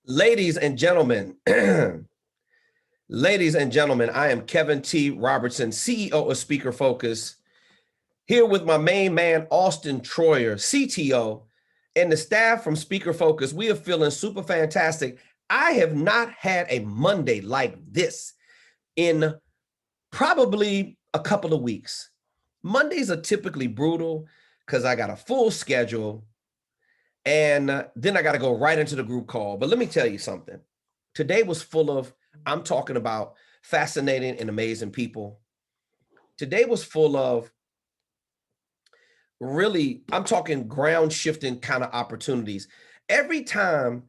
Ladies and gentlemen, ladies and gentlemen, I am Kevin T. Robertson, CEO of Speaker Focus, here with my main man, Auston Troyer, CTO, and the staff from Speaker Focus. We are feeling super fantastic. I have not had a Monday like this in probably a couple of weeks. Mondays are typically brutal because I got a full schedule. And then I got to go right into the group call. But let me tell you something. Today was full of, I'm talking about fascinating and amazing people. Today was full of really, I'm talking ground shifting kind of opportunities. Every time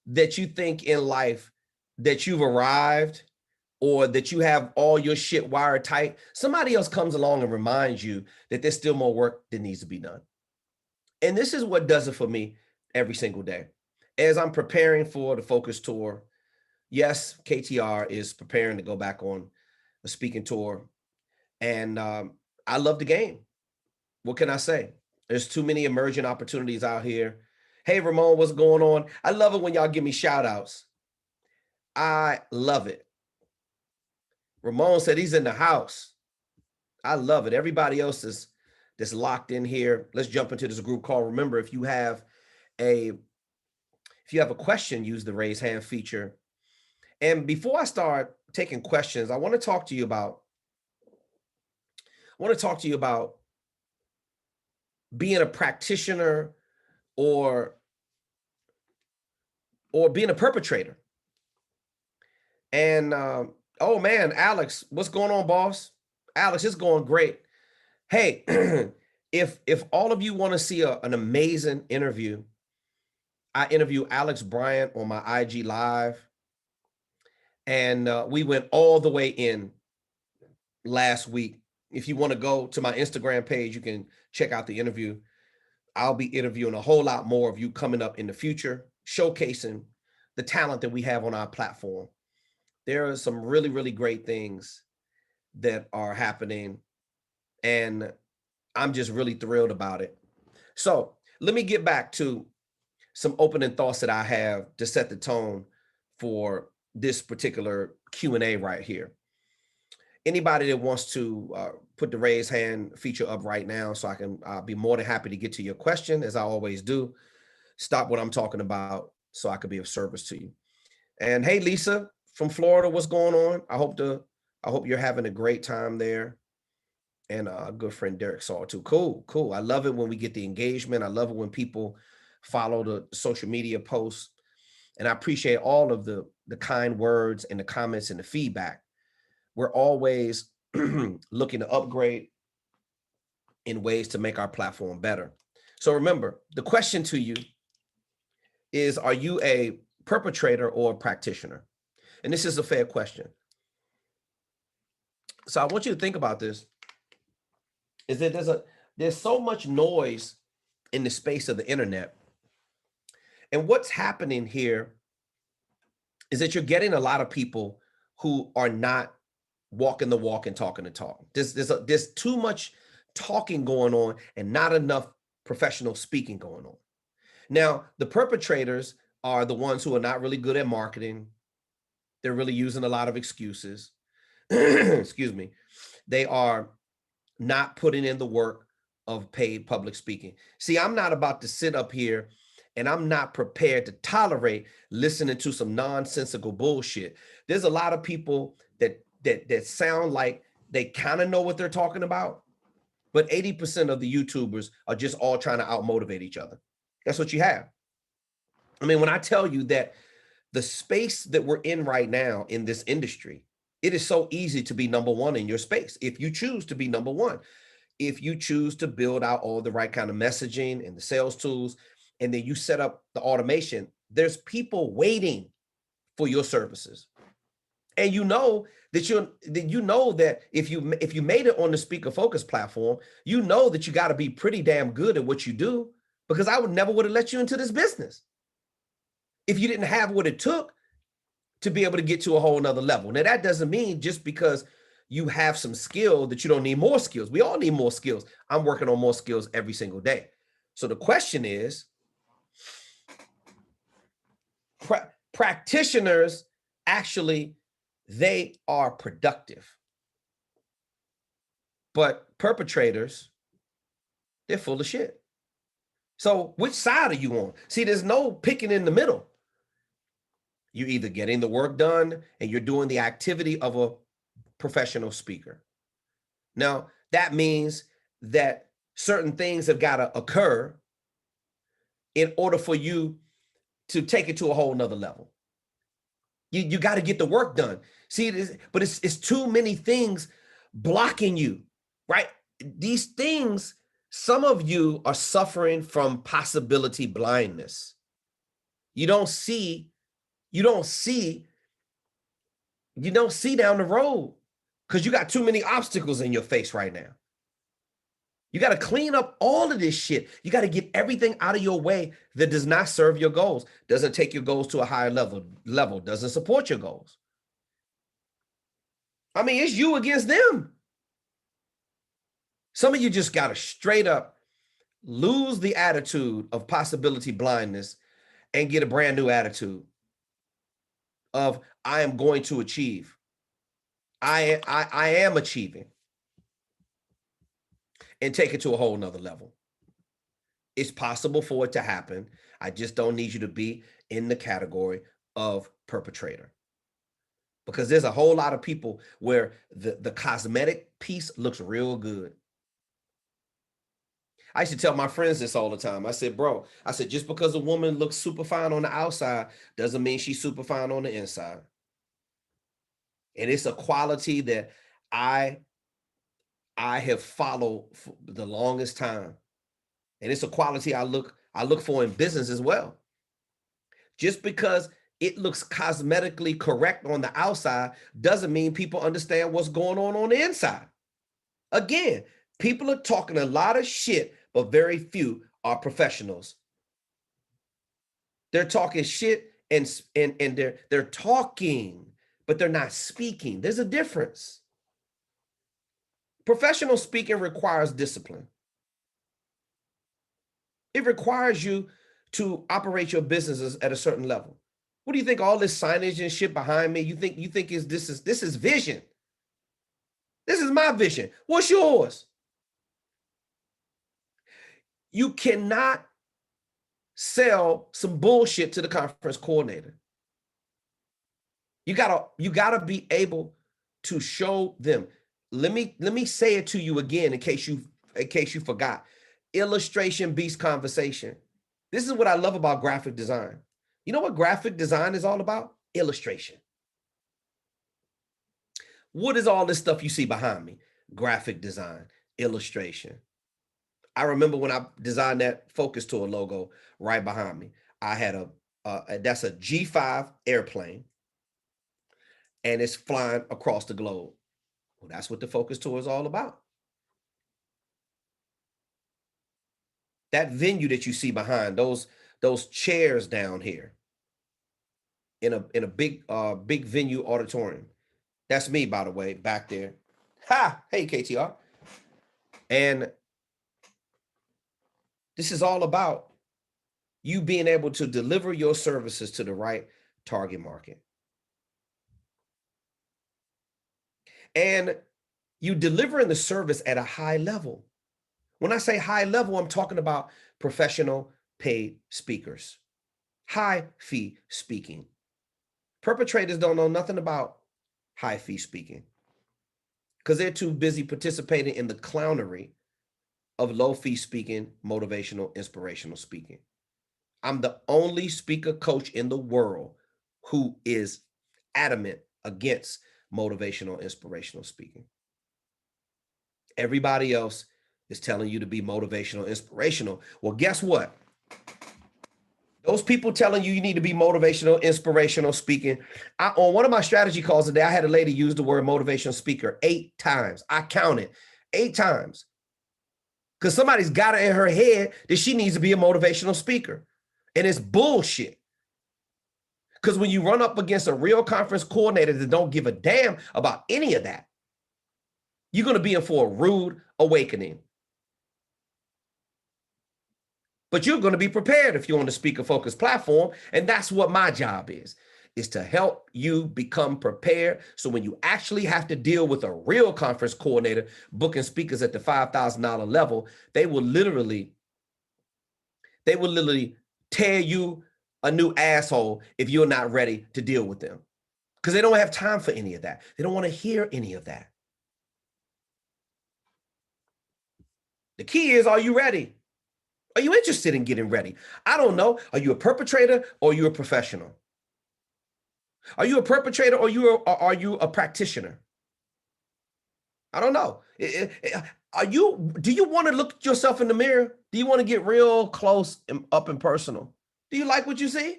that you think in life that you've arrived or that you have all your shit wired tight, somebody else comes along and reminds you that there's still more work that needs to be done. And this is what does it for me every single day. As I'm preparing for the Focus Tour, yes, KTR is preparing to go back on a speaking tour. And I love the game. What can I say? There's too many emerging opportunities out here. Hey, Ramon, what's going on? I love it when y'all give me shout outs. I love it. Ramon said he's in the house. I love it. Everybody else is that's locked in here. Let's jump into this group call. Remember, if you have a question, use the raise hand feature. And before I start taking questions, I want to talk to you about being a practitioner or being a perpetrator. And oh man, Alex, what's going on, boss? Alex, it's going great. Hey, if all of you want to see an amazing interview, I interviewed Alex Bryant on my IG Live, and we went all the way in last week. If you want to go to my Instagram page, you can check out the interview. I'll be interviewing a whole lot more of you coming up in the future, showcasing the talent that we have on our platform. There are some really, really great things that are happening, and I'm just really thrilled about it. So let me get back to some opening thoughts that I have to set the tone for this particular Q&A right here. Anybody that wants to put the raise hand feature up right now so I can be more than happy to get to your question, as I always do. Stop what I'm talking about so I could be of service to you. And hey, Lisa from Florida, what's going on? I hope you're having a great time there. And a good friend Derek saw it too. Cool. I love it when we get the engagement. I love it when people follow the social media posts. And I appreciate all of the kind words and the comments and the feedback. We're always looking to upgrade in ways to make our platform better. So remember, the question to you is, are you a perpetrator or a practitioner? And this is a fair question. So I want you to think about this, is that there's so much noise in the space of the internet. And what's happening here is that you're getting a lot of people who are not walking the walk and talking the talk. There's too much talking going on and not enough professional speaking going on. Now, the perpetrators are the ones who are not really good at marketing. They're really using a lot of excuses. Excuse me. They are not putting in the work of paid public speaking. See, I'm not about to sit up here and I'm not prepared to tolerate listening to some nonsensical bullshit. There's a lot of people that sound like they kind of know what they're talking about, but 80% of the YouTubers are just all trying to outmotivate each other. That's what you have. I mean, when I tell you that the space that we're in right now in this industry, it is so easy to be number one in your space. If you choose to be number one, if you choose to build out all the right kind of messaging and the sales tools, and then you set up the automation, there's people waiting for your services. And you know that if you made it on the Speaker Focus platform, you know that you got to be pretty damn good at what you do, because I would never have let you into this business if you didn't have what it took to be able to get to a whole nother level. Now, that doesn't mean just because you have some skill that you don't need more skills. We all need more skills. I'm working on more skills every single day. So the question is, Practitioners, actually, they are productive. But perpetrators, they're full of shit. So which side are you on? See, there's no picking in the middle. You're either getting the work done and you're doing the activity of a professional speaker. Now, that means that certain things have got to occur in order for you to take it to a whole nother level. You got to get the work done. See, but it's too many things blocking you, right? These things, some of you are suffering from possibility blindness. You don't see down the road because you got too many obstacles in your face right now. You got to clean up all of this shit. You got to get everything out of your way that does not serve your goals, doesn't take your goals to a higher level, doesn't support your goals. I mean, it's you against them. Some of you just got to straight up lose the attitude of possibility blindness and get a brand new attitude of I am going to achieve. I am achieving. And take it to a whole nother level. It's possible for it to happen. I just don't need you to be in the category of perpetrator. Because there's a whole lot of people where the cosmetic piece looks real good. I used to tell my friends this all the time. I said, bro, just because a woman looks super fine on the outside doesn't mean she's super fine on the inside. And it's a quality that I have followed for the longest time. And it's a quality I look for in business as well. Just because it looks cosmetically correct on the outside doesn't mean people understand what's going on the inside. Again, people are talking a lot of shit, but very few are professionals. They're talking shit and they're talking, but they're not speaking. There's a difference. Professional speaking requires discipline. It requires you to operate your businesses at a certain level. What do you think all this signage and shit behind me? You think this is vision? This is my vision. What's yours? You cannot sell some bullshit to the conference coordinator. You gotta be able to show them. Let me say it to you again in case you forgot. Illustration beats conversation. This is what I love about graphic design. You know what graphic design is all about? Illustration. What is all this stuff you see behind me? Graphic design, illustration. I remember when I designed that Focus Tour logo right behind me. I had that's a G5 airplane, and it's flying across the globe. Well, that's what the Focus Tour is all about. That venue that you see behind, those chairs down here in a big venue auditorium. That's me, by the way, back there. Ha! Hey, KTR. And this is all about you being able to deliver your services to the right target market. And you delivering the service at a high level. When I say high level, I'm talking about professional paid speakers, high fee speaking. Perpetrators don't know nothing about high fee speaking because they're too busy participating in the clownery of low fee speaking, motivational, inspirational speaking. I'm the only speaker coach in the world who is adamant against motivational, inspirational speaking. Everybody else is telling you to be motivational, inspirational. Well, guess what? Those people telling you need to be motivational, inspirational speaking. On one of my strategy calls today, I had a lady use the word motivational speaker 8 times. I counted 8 times. Because somebody's got it in her head that she needs to be a motivational speaker. And it's bullshit. Because when you run up against a real conference coordinator that don't give a damn about any of that, you're going to be in for a rude awakening. But you're going to be prepared if you're on the speaker focused platform. And that's what my job is to help you become prepared. So when you actually have to deal with a real conference coordinator booking speakers at the $5,000 level, they will literally tear you a new asshole if you're not ready to deal with them, because they don't have time for any of that. They don't want to hear any of that. The key is, are you ready? Are you interested in getting ready? I don't know. Are you a perpetrator or are you a professional? Are you a perpetrator or are you a practitioner? I don't know. Do you want to look at yourself in the mirror? Do you want to get real close and up and personal? Do you like what you see?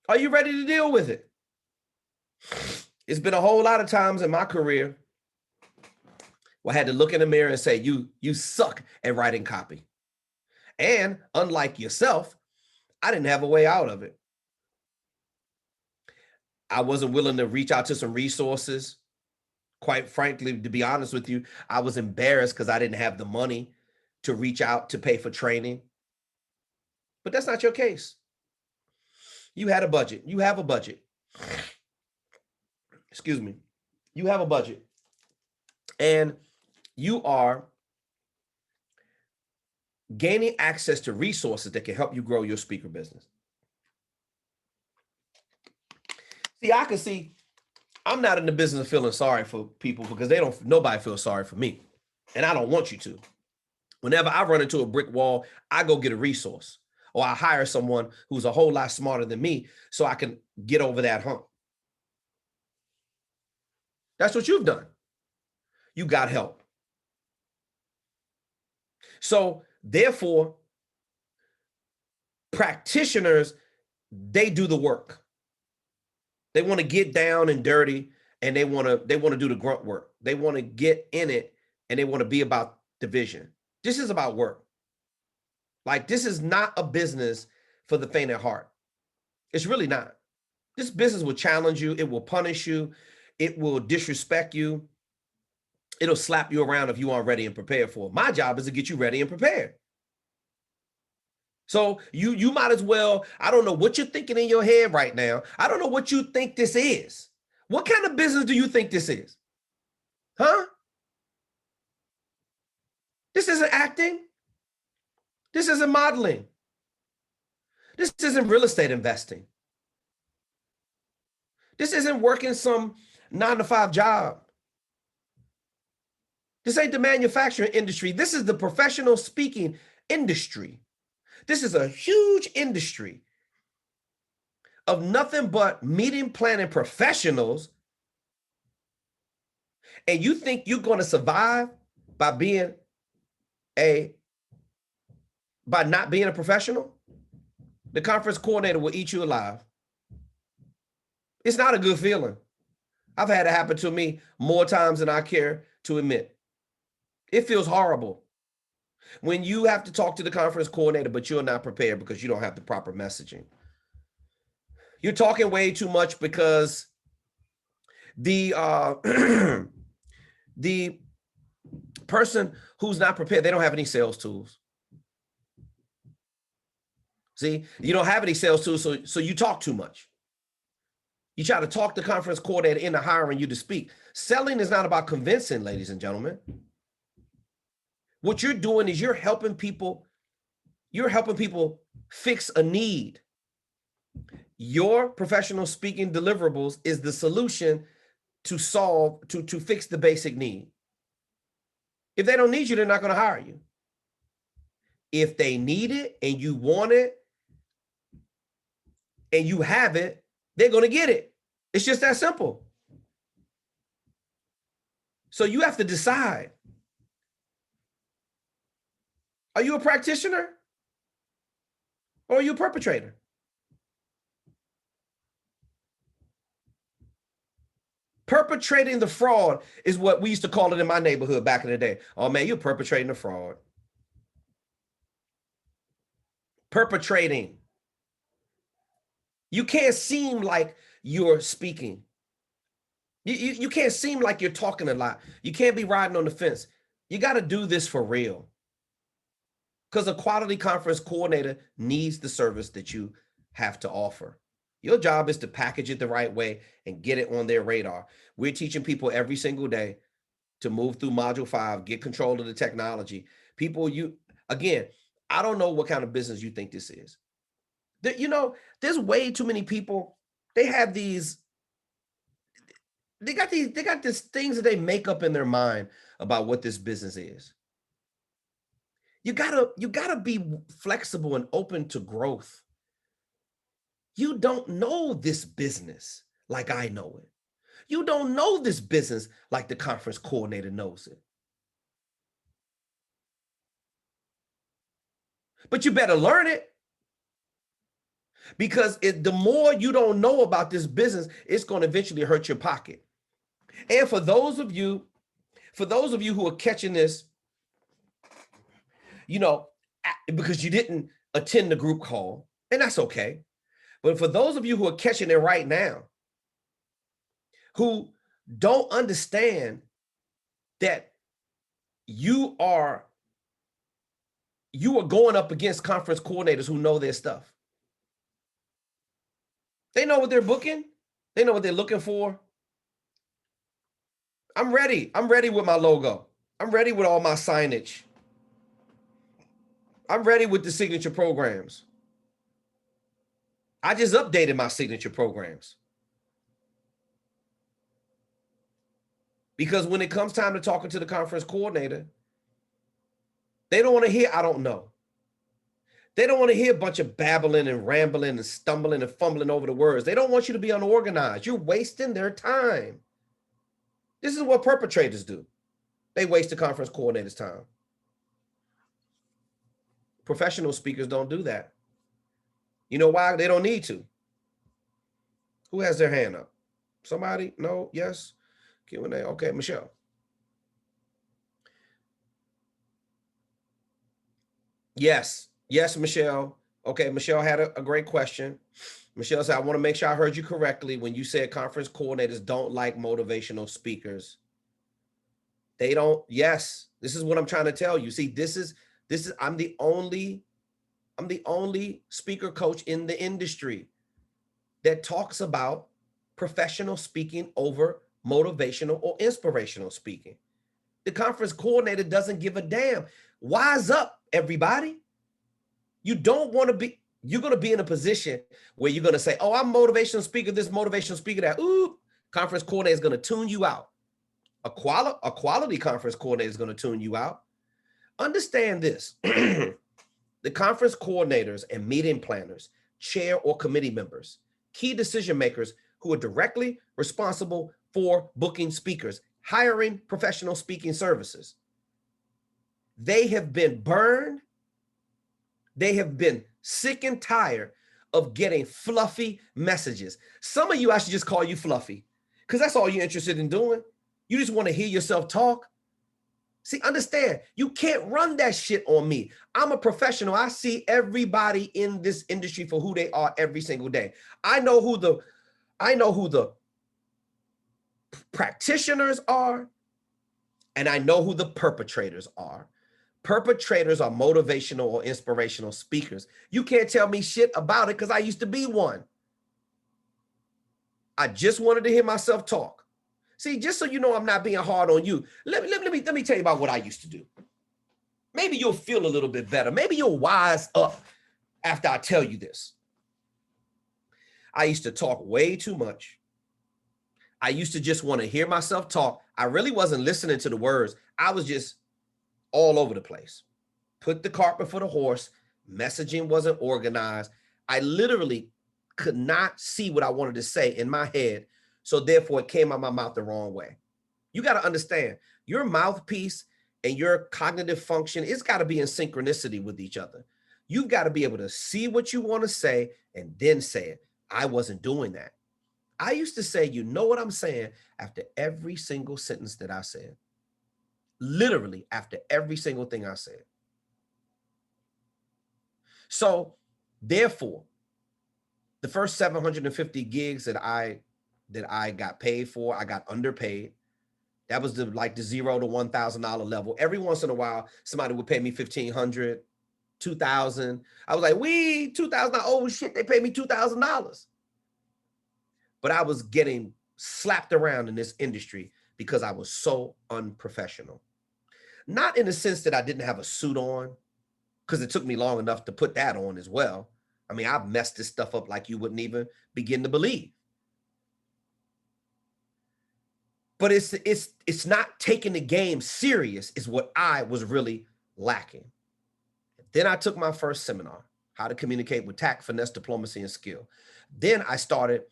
Are you ready to deal with it? It's been a whole lot of times in my career where I had to look in the mirror and say, you suck at writing copy. And unlike yourself, I didn't have a way out of it. I wasn't willing to reach out to some resources. Quite frankly, to be honest with you, I was embarrassed because I didn't have the money to reach out to pay for training. But that's not your case. You had a budget. You have a budget. Excuse me. You have a budget. And you are gaining access to resources that can help you grow your speaker business. See, I can see I'm not in the business of feeling sorry for people because nobody feels sorry for me. And I don't want you to. Whenever I run into a brick wall, I go get a resource, or I hire someone who's a whole lot smarter than me so I can get over that hump. That's what you've done. You got help. So therefore, practitioners, they do the work. They want to get down and dirty, and they want to do the grunt work. They want to get in it, and they want to be about the vision. This is about work. Like, this is not a business for the faint at heart. It's really not. This business will challenge you. It will punish you. It will disrespect you. It'll slap you around if you aren't ready and prepared for it. My job is to get you ready and prepared. So you might as well, I don't know what you're thinking in your head right now. I don't know what you think this is. What kind of business do you think this is? Huh? This isn't acting. This isn't modeling. This isn't real estate investing. This isn't working some 9-to-5 job. This ain't the manufacturing industry. This is the professional speaking industry. This is a huge industry of nothing but meeting planning professionals. And you think you're going to survive by not being a professional? The conference coordinator will eat you alive. It's not a good feeling. I've had it happen to me more times than I care to admit. It feels horrible when you have to talk to the conference coordinator, but you're not prepared because you don't have the proper messaging. You're talking way too much because the the person who's not prepared, they don't have any sales tools. See, you don't have any sales tools, so you talk too much. You try to talk the conference coordinator into hiring you to speak. Selling is not about convincing, ladies and gentlemen. What you're doing is you're helping people fix a need. Your professional speaking deliverables is the solution to fix the basic need. If they don't need you, they're not going to hire you. If they need it and you want it and you have it, they're going to get it. It's just that simple. So you have to decide. Are you a practitioner or are you a perpetrator? Perpetrating the fraud is what we used to call it in my neighborhood back in the day. Oh man, you're perpetrating the fraud. Perpetrating. You can't seem like you're speaking. You can't seem like you're talking a lot. You can't be riding on the fence. You got to do this for real. because a quality conference coordinator needs the service that you have to offer. Your job is to package it the right way and get it on their radar. We're teaching people every single day to move through module 5, get control of the technology. People, again, I don't know what kind of business you think this is. There's way too many people. They have these, they got these things that they make up in their mind about what this business is. You gotta be flexible and open to growth. You don't know this business like I know it. You don't know this business like the conference coordinator knows it. But you better learn it, because the more you don't know about this business, it's going to eventually hurt your pocket. And for those of you who are catching this, because you didn't attend the group call, and that's okay. But for those of you who are catching it right now, who don't understand that you are going up against conference coordinators who know their stuff. They know what they're booking. They know what they're looking for. I'm ready. I'm ready with my logo. I'm ready with all my signage. I'm ready with the signature programs. I just updated my signature programs. Because when it comes time to talking to the conference coordinator, they don't want to hear, I don't know. They don't want to hear a bunch of babbling and rambling and stumbling and fumbling over the words. They don't want you to be unorganized. You're wasting their time. This is what perpetrators do. They waste the conference coordinator's time. Professional speakers don't do that. You know why? They don't need to. Who has their hand up? Somebody? No? Yes? Q&A. Okay, Michelle. Yes, Michelle. Okay, Michelle had a great question. Michelle said, I want to make sure I heard you correctly when you said conference coordinators don't like motivational speakers. They don't. Yes, this is what I'm trying to tell you. See, I'm the only speaker coach in the industry that talks about professional speaking over motivational or inspirational speaking. The conference coordinator doesn't give a damn. Wise up, everybody. You don't want to be, you're going to be in a position where you're going to say, oh, I'm motivational speaker, this motivational speaker, that. Ooh, conference coordinator is going to tune you out. A quality conference coordinator is going to tune you out. Understand this. The conference coordinators and meeting planners, chair or committee members, key decision makers who are directly responsible for booking speakers, hiring professional speaking services. They have been burned. They have been sick and tired of getting fluffy messages. Some of you, I should just call you fluffy, because that's all you're interested in doing. You just want to hear yourself talk. See, understand, you can't run that shit on me. I'm a professional. I see everybody in this industry for who they are every single day. I know who the practitioners are, and I know who the perpetrators are. Perpetrators are motivational or inspirational speakers. You can't tell me shit about it because I used to be one. I just wanted to hear myself talk. See, just so you know I'm not being hard on you, let me tell you about what I used to do. Maybe you'll feel a little bit better. Maybe you'll wise up after I tell you this. I used to talk way too much. I used to just want to hear myself talk. I really wasn't listening to the words. I was just all over the place. Put the cart before the horse. Messaging wasn't organized. I literally could not see what I wanted to say in my head. So therefore it came out my mouth the wrong way. You got to understand, your mouthpiece and your cognitive function, it's got to be in synchronicity with each other. You've got to be able to see what you want to say and then say it. I wasn't doing that. I used to say, you know what I'm saying, after every single sentence that I said. Literally after every single thing I said. So therefore, the first 750 gigs that I got paid for, I got underpaid. That was the $0 to $1,000 level. Every once in a while, somebody would pay me $1,500. $2,000. I was like, $2,000. Oh shit, they paid me $2,000. But I was getting slapped around in this industry because I was so unprofessional. Not in the sense that I didn't have a suit on, because it took me long enough to put that on as well. I mean, I've messed this stuff up like you wouldn't even begin to believe. But it's not taking the game serious is what I was really lacking. Then I took my first seminar, How to Communicate with Tact, Finesse, Diplomacy, and Skill. Then I started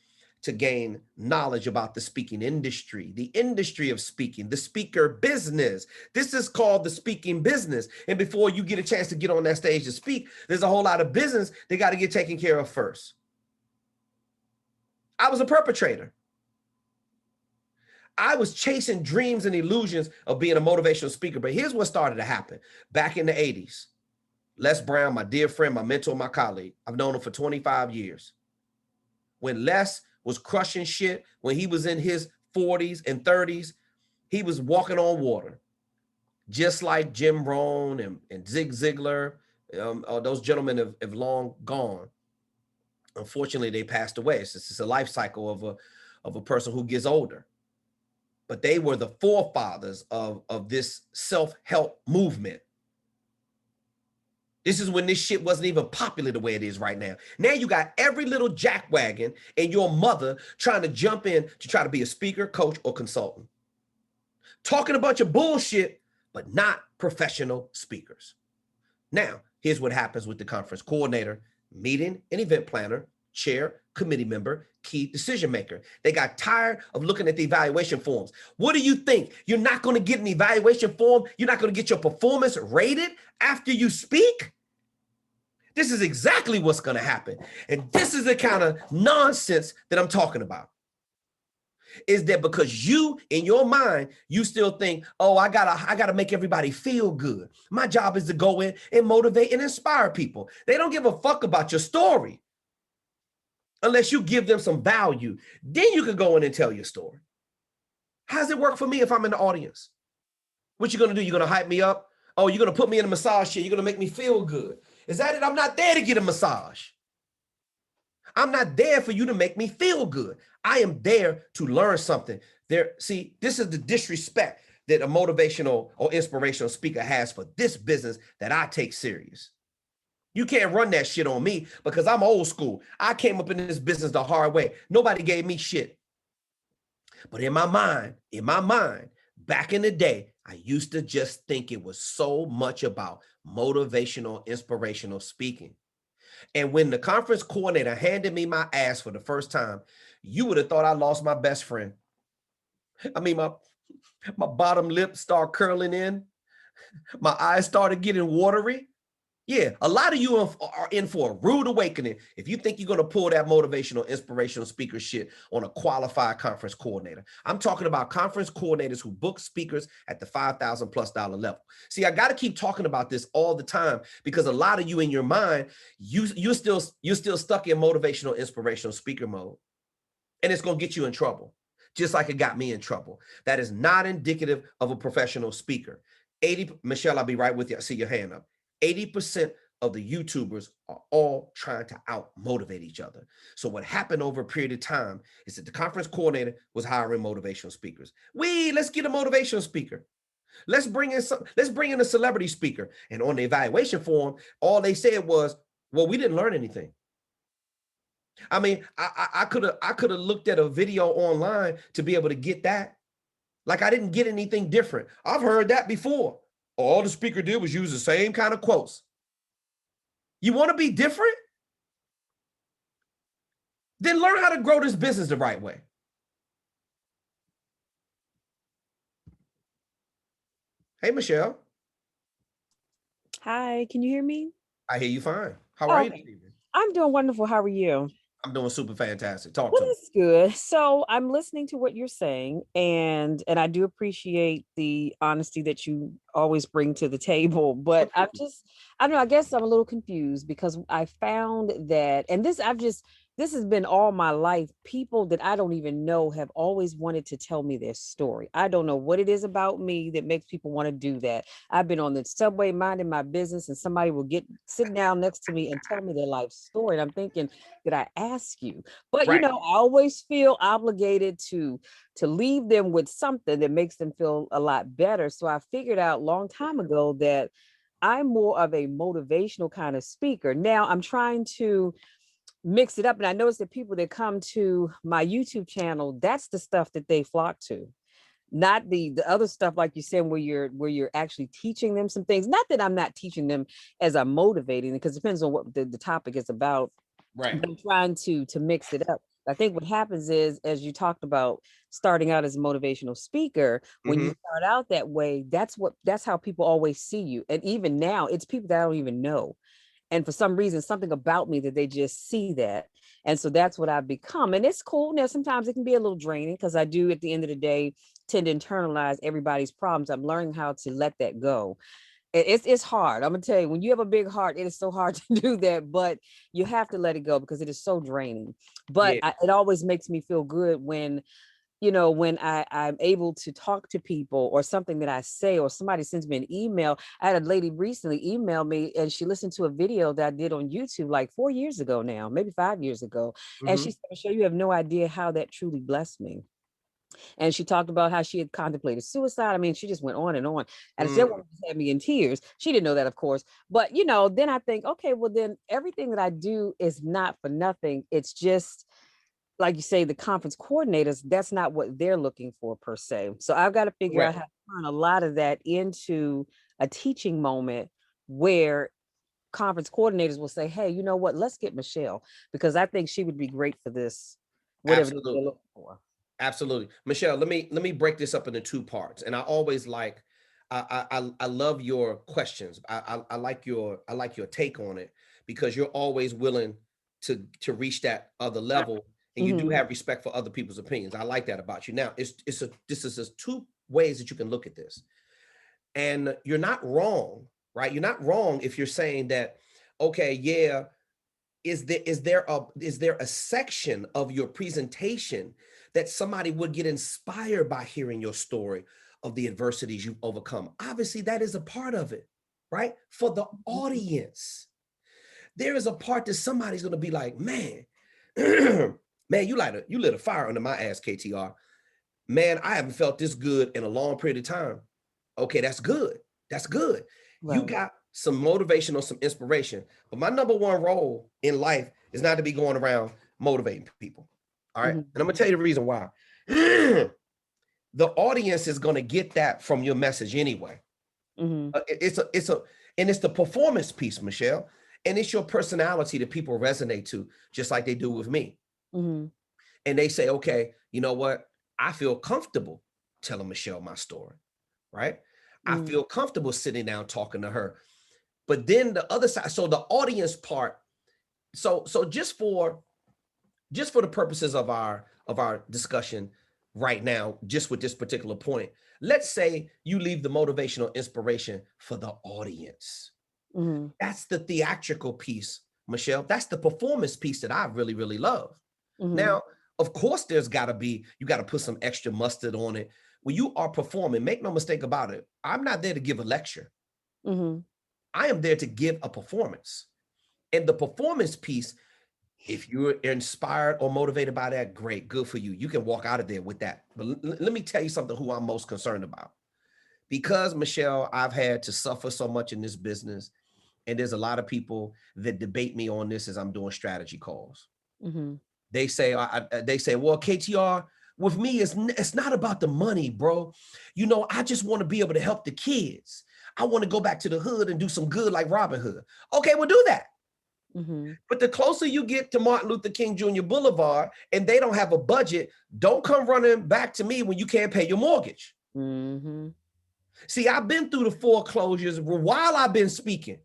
to gain knowledge about the speaking industry, the industry of speaking, the speaker business. This is called the speaking business. And before you get a chance to get on that stage to speak, there's a whole lot of business they got to get taken care of first. I was a perpetrator. I was chasing dreams and illusions of being a motivational speaker. But here's what started to happen. Back in the 80s, Les Brown, my dear friend, my mentor, my colleague, I've known him for 25 years. When Les was crushing shit, when he was in his 40s and 30s, he was walking on water, just like Jim Rohn and Zig Ziglar. Those gentlemen have long gone. Unfortunately, they passed away. It's just a life cycle of a person who gets older. But they were the forefathers of this self-help movement. This is when this shit wasn't even popular the way it is right now. Now you got every little jackwagon and your mother trying to jump in to try to be a speaker, coach, or consultant. Talking a bunch of bullshit, but not professional speakers. Now, here's what happens with the conference coordinator, meeting and event planner, chair, committee member, key decision maker. They got tired of looking at the evaluation forms. What do you think? You're not going to get an evaluation form? You're not going to get your performance rated after you speak? This is exactly what's going to happen. And this is the kind of nonsense that I'm talking about. Is that because you, in your mind, you still think, oh, I gotta make everybody feel good. My job is to go in and motivate and inspire people. They don't give a fuck about your story unless you give them some value. Then you can go in and tell your story. How does it work for me if I'm in the audience? What you gonna do? You're gonna hype me up? Oh, you're gonna put me in a massage chair. You're gonna make me feel good. Is that it? I'm not there to get a massage. I'm not there for you to make me feel good. I am there to learn something. See, this is the disrespect that a motivational or inspirational speaker has for this business that I take serious. You can't run that shit on me because I'm old school. I came up in this business the hard way. Nobody gave me shit. But in my mind, back in the day, I used to just think it was so much about motivational, inspirational speaking. And when the conference coordinator handed me my ass for the first time, you would have thought I lost my best friend. I mean, my bottom lip started curling in. My eyes started getting watery. Yeah, a lot of you are in for a rude awakening if you think you're going to pull that motivational, inspirational speaker shit on a qualified conference coordinator. I'm talking about conference coordinators who book speakers at the $5,000+ level. See, I got to keep talking about this all the time because a lot of you in your mind, you're still stuck in motivational, inspirational speaker mode, and it's going to get you in trouble, just like it got me in trouble. That is not indicative of a professional speaker. Michelle, I'll be right with you. I see your hand up. 80% of the YouTubers are all trying to out-motivate each other. So what happened over a period of time is that the conference coordinator was hiring motivational speakers. Let's get a motivational speaker. Let's bring in a celebrity speaker. And on the evaluation form, all they said was, well, we didn't learn anything. I mean, I could have looked at a video online to be able to get that. Like I didn't get anything different. I've heard that before. All the speaker did was use the same kind of quotes. You want to be different? Then learn how to grow this business the right way. Hey, Michelle. Hi, can you hear me? I hear you fine. How are you this evening? I'm doing wonderful. How are you? I'm doing super fantastic. Talk to me. That's good. So I'm listening to what you're saying, and I do appreciate the honesty that you always bring to the table. But I don't know, I guess I'm a little confused because I found that, and this this has been all my life. People that I don't even know have always wanted to tell me their story. I don't know what it is about me that makes people want to do that. I've been on the subway minding my business and somebody will sit down next to me and tell me their life story. And I'm thinking, did I ask you? But Right. I always feel obligated to leave them with something that makes them feel a lot better. So I figured out a long time ago that I'm more of a motivational kind of speaker. Now I'm trying to mix it up. And I noticed that people that come to my YouTube channel, that's the stuff that they flock to. Not the other stuff, like you said, where you're actually teaching them some things. Not that I'm not teaching them as I'm motivating, because it depends on what the topic is about. Right. But I'm trying to mix it up. I think what happens is, as you talked about starting out as a motivational speaker, when you start out that way, that's how people always see you. And even now, it's people that I don't even know. And for some reason, something about me that they just see that. And so that's what I've become. And it's cool. Now, sometimes it can be a little draining because I do, at the end of the day, tend to internalize everybody's problems. I'm learning how to let that go. It's hard. I'm gonna tell you, when you have a big heart, it is so hard to do that, but you have to let it go because it is so draining. But Yeah. it always makes me feel good when when I'm able to talk to people, or something that I say, or somebody sends me an email. I had a lady recently email me, and she listened to a video that I did on YouTube like 4 years ago now, maybe 5 years ago. And she said, "Michelle, you have no idea how that truly blessed me." And she talked about how she had contemplated suicide. I mean, she just went on and on. And that woman just had me in tears. She didn't know that, of course. But, then I think, okay, well, then everything that I do is not for nothing. It's just, like you say, the conference coordinators, that's not what they're looking for per se. So I've got to figure out Correct. how to turn a lot of that into a teaching moment where conference coordinators will say, hey, you know what, let's get Michelle, because I think she would be great for this, whatever they're Absolutely. looking for. Absolutely. Michelle, let me break this up into two parts. And I always like I love your questions. I like your take on it, because you're always willing to reach that other level, and you do Mm-hmm. have respect for other people's opinions. I like that about you. Now, this is just two ways that you can look at this. And you're not wrong, right? You're not wrong if you're saying that, okay, yeah, is there a section of your presentation that somebody would get inspired by hearing your story of the adversities you've overcome? Obviously, that is a part of it, right? For the audience, there is a part that somebody's going to be like, man, man, you lit a fire under my ass, KTR. Man, I haven't felt this good in a long period of time. Okay, that's good. That's good. You Right. got some motivation or some inspiration. But my number one role in life is not to be going around motivating people. All right. And Mm-hmm. I'm going to tell you the reason why. The audience is going to get that from your message anyway. Mm-hmm. And it's the performance piece, Michelle. And it's your personality that people resonate to, just like they do with me. Mm-hmm. And they say, okay, you know what? I feel comfortable telling Michelle my story, right? I Mm-hmm. feel comfortable sitting down talking to her. But then the other side, so the audience part, so just for the purposes of our discussion right now, just with this particular point, let's say you leave the motivational inspiration for the audience. Mm-hmm. That's the theatrical piece, Michelle. That's the performance piece that I really, really love. Mm-hmm. Now, of course, you got to put some extra mustard on it. When you are performing, make no mistake about it, I'm not there to give a lecture. Mm-hmm. I am there to give a performance. And the performance piece, if you're inspired or motivated by that, great, good for you. You can walk out of there with that. But let me tell you something who I'm most concerned about. Because, Michelle, I've had to suffer so much in this business, and there's a lot of people that debate me on this as I'm doing strategy calls. Mm-hmm. They say, well, KTR, with me, it's not about the money, bro. I just want to be able to help the kids. I want to go back to the hood and do some good like Robin Hood. Okay, we'll do that. Mm-hmm. But the closer you get to Martin Luther King Jr. Boulevard and they don't have a budget, don't come running back to me when you can't pay your mortgage. Mm-hmm. See, I've been through the foreclosures while I've been speaking.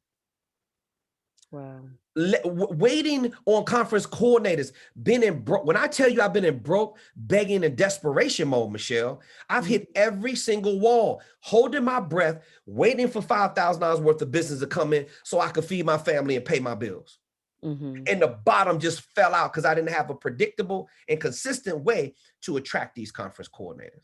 Wow. Waiting on conference coordinators, been in broke. When I tell you I've been in broke, begging, and desperation mode, Michelle, I've hit every single wall, holding my breath, waiting for $5,000 worth of business to come in so I could feed my family and pay my bills. Mm-hmm. And the bottom just fell out because I didn't have a predictable and consistent way to attract these conference coordinators.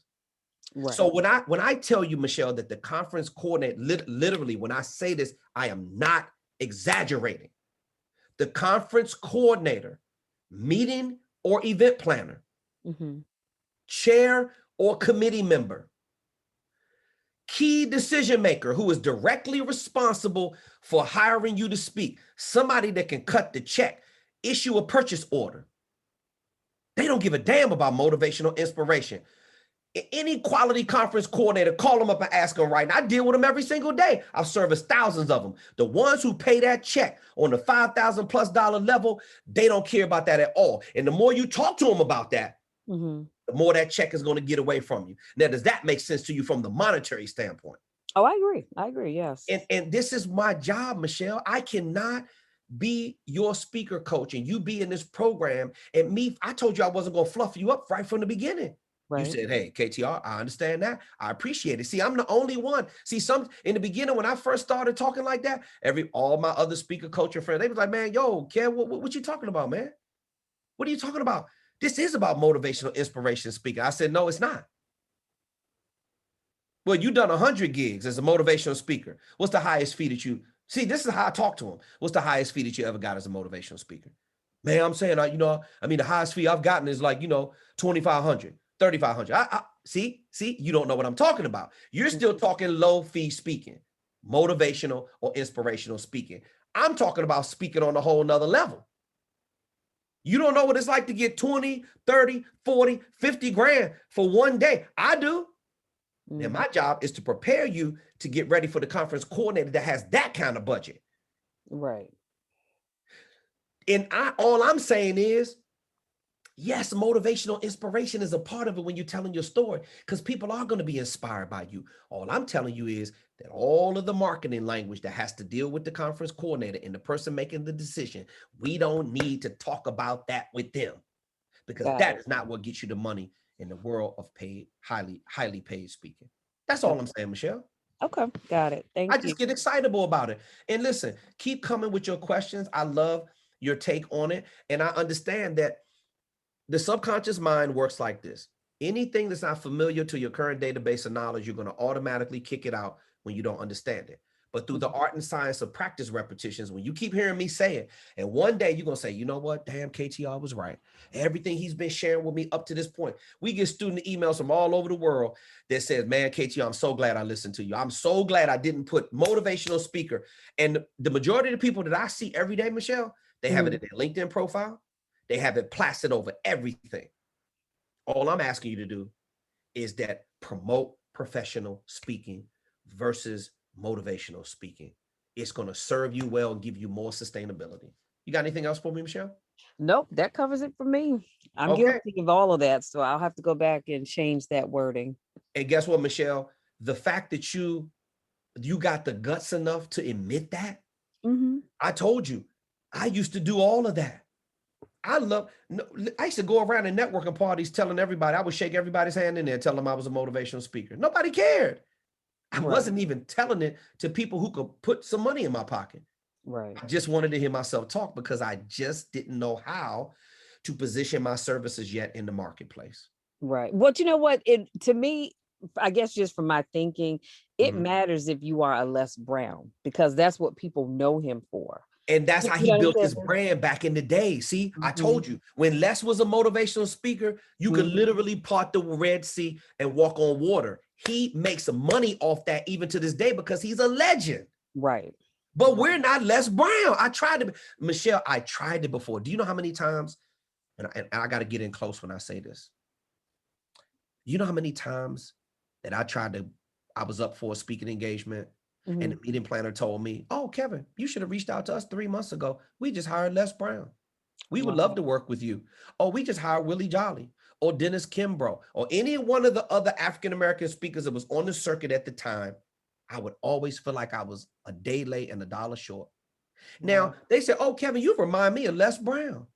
Right. So when I tell you, Michelle, that the conference coordinator, literally, when I say this, I am not exaggerating. The conference coordinator, meeting or event planner, Mm-hmm. chair or committee member, key decision maker who is directly responsible for hiring you to speak, somebody that can cut the check, issue a purchase order. They don't give a damn about motivational inspiration. Any quality conference coordinator, call them up and ask them right now. I deal with them every single day. I've serviced thousands of them. The ones who pay that check on the $5,000+ level, they don't care about that at all. And the more you talk to them about that, Mm-hmm. the more that check is going to get away from you. Now, does that make sense to you from the monetary standpoint? Oh, I agree. I agree. Yes. And this is my job, Michelle. I cannot be your speaker coach and you be in this program. And me, I told you I wasn't going to fluff you up right from the beginning. Right. You said, hey, KTR, I understand that. I appreciate it. See, I'm the only one. See, in the beginning, when I first started talking like that, all my other speaker coaching friends, they was like, man, yo, Kev, what you talking about, man? What are you talking about? This is about motivational inspiration speaking. I said, no, it's not. Well, you done 100 gigs as a motivational speaker. What's the highest fee that you, see, this is how I talk to them. What's the highest fee that you ever got as a motivational speaker? Man, I'm saying, the highest fee I've gotten is like, 2,500, 3,500. See, you don't know what I'm talking about. You're still talking low fee speaking, motivational or inspirational speaking. I'm talking about speaking on a whole nother level. You don't know what it's like to get 20, 30, 40, 50 grand for one day. I do. Mm-hmm. And my job is to prepare you to get ready for the conference coordinator that has that kind of budget. Right. And all I'm saying is, yes, motivational inspiration is a part of it when you're telling your story, because people are going to be inspired by you. All I'm telling you is that all of the marketing language that has to deal with the conference coordinator and the person making the decision, we don't need to talk about that with them, because that is not what gets you the money in the world of paid, highly paid speaking. That's all I'm saying, Michelle. Okay, got it. Thank you. I just get excitable about it. And listen, keep coming with your questions. I love your take on it. And I understand that the subconscious mind works like this. Anything that's not familiar to your current database of knowledge, you're going to automatically kick it out when you don't understand it. But through the art and science of practice repetitions, when you keep hearing me say it, and one day you're going to say, you know what, damn, KTR was right. Everything he's been sharing with me up to this point. We get student emails from all over the world that says, man, KTR, I'm so glad I listened to you. I'm so glad I didn't put motivational speaker. And the majority of the people that I see every day, Michelle, they have it in their LinkedIn profile. They have it plastered over everything. All I'm asking you to do is that promote professional speaking versus motivational speaking. It's going to serve you well and give you more sustainability. You got anything else for me, Michelle? Nope, that covers it for me. I'm Okay. guilty of all of that, so I'll have to go back and change that wording. And guess what, Michelle? The fact that you got the guts enough to admit that, I told you, I used to do all of that. I used to go around in networking parties telling everybody, I would shake everybody's hand in there, tell them I was a motivational speaker. Nobody cared. I wasn't even telling it to people who could put some money in my pocket. Right. I just wanted to hear myself talk because I just didn't know how to position my services yet in the marketplace. Right. Well, you know what? To me, I guess just from my thinking, it matters if you are a Les Brown, because that's what people know him for. And that's how he built his brand back in the day. See, I told you, when Les was a motivational speaker, you could literally part the Red Sea and walk on water. He makes some money off that even to this day because he's a legend. Right. But we're not Les Brown. Michelle, I tried it before. Do you know how many times, and I got to get in close when I say this. You know how many times that I was up for a speaking engagement, and the meeting planner told me, oh, Kevin, you should have reached out to us 3 months ago. We just hired Les Brown. We would love to work with you. Or we just hired Willie Jolly or Dennis Kimbrough or any one of the other African-American speakers that was on the circuit at the time. I would always feel like I was a day late and $1 short. Now, they said, oh, Kevin, you remind me of Les Brown.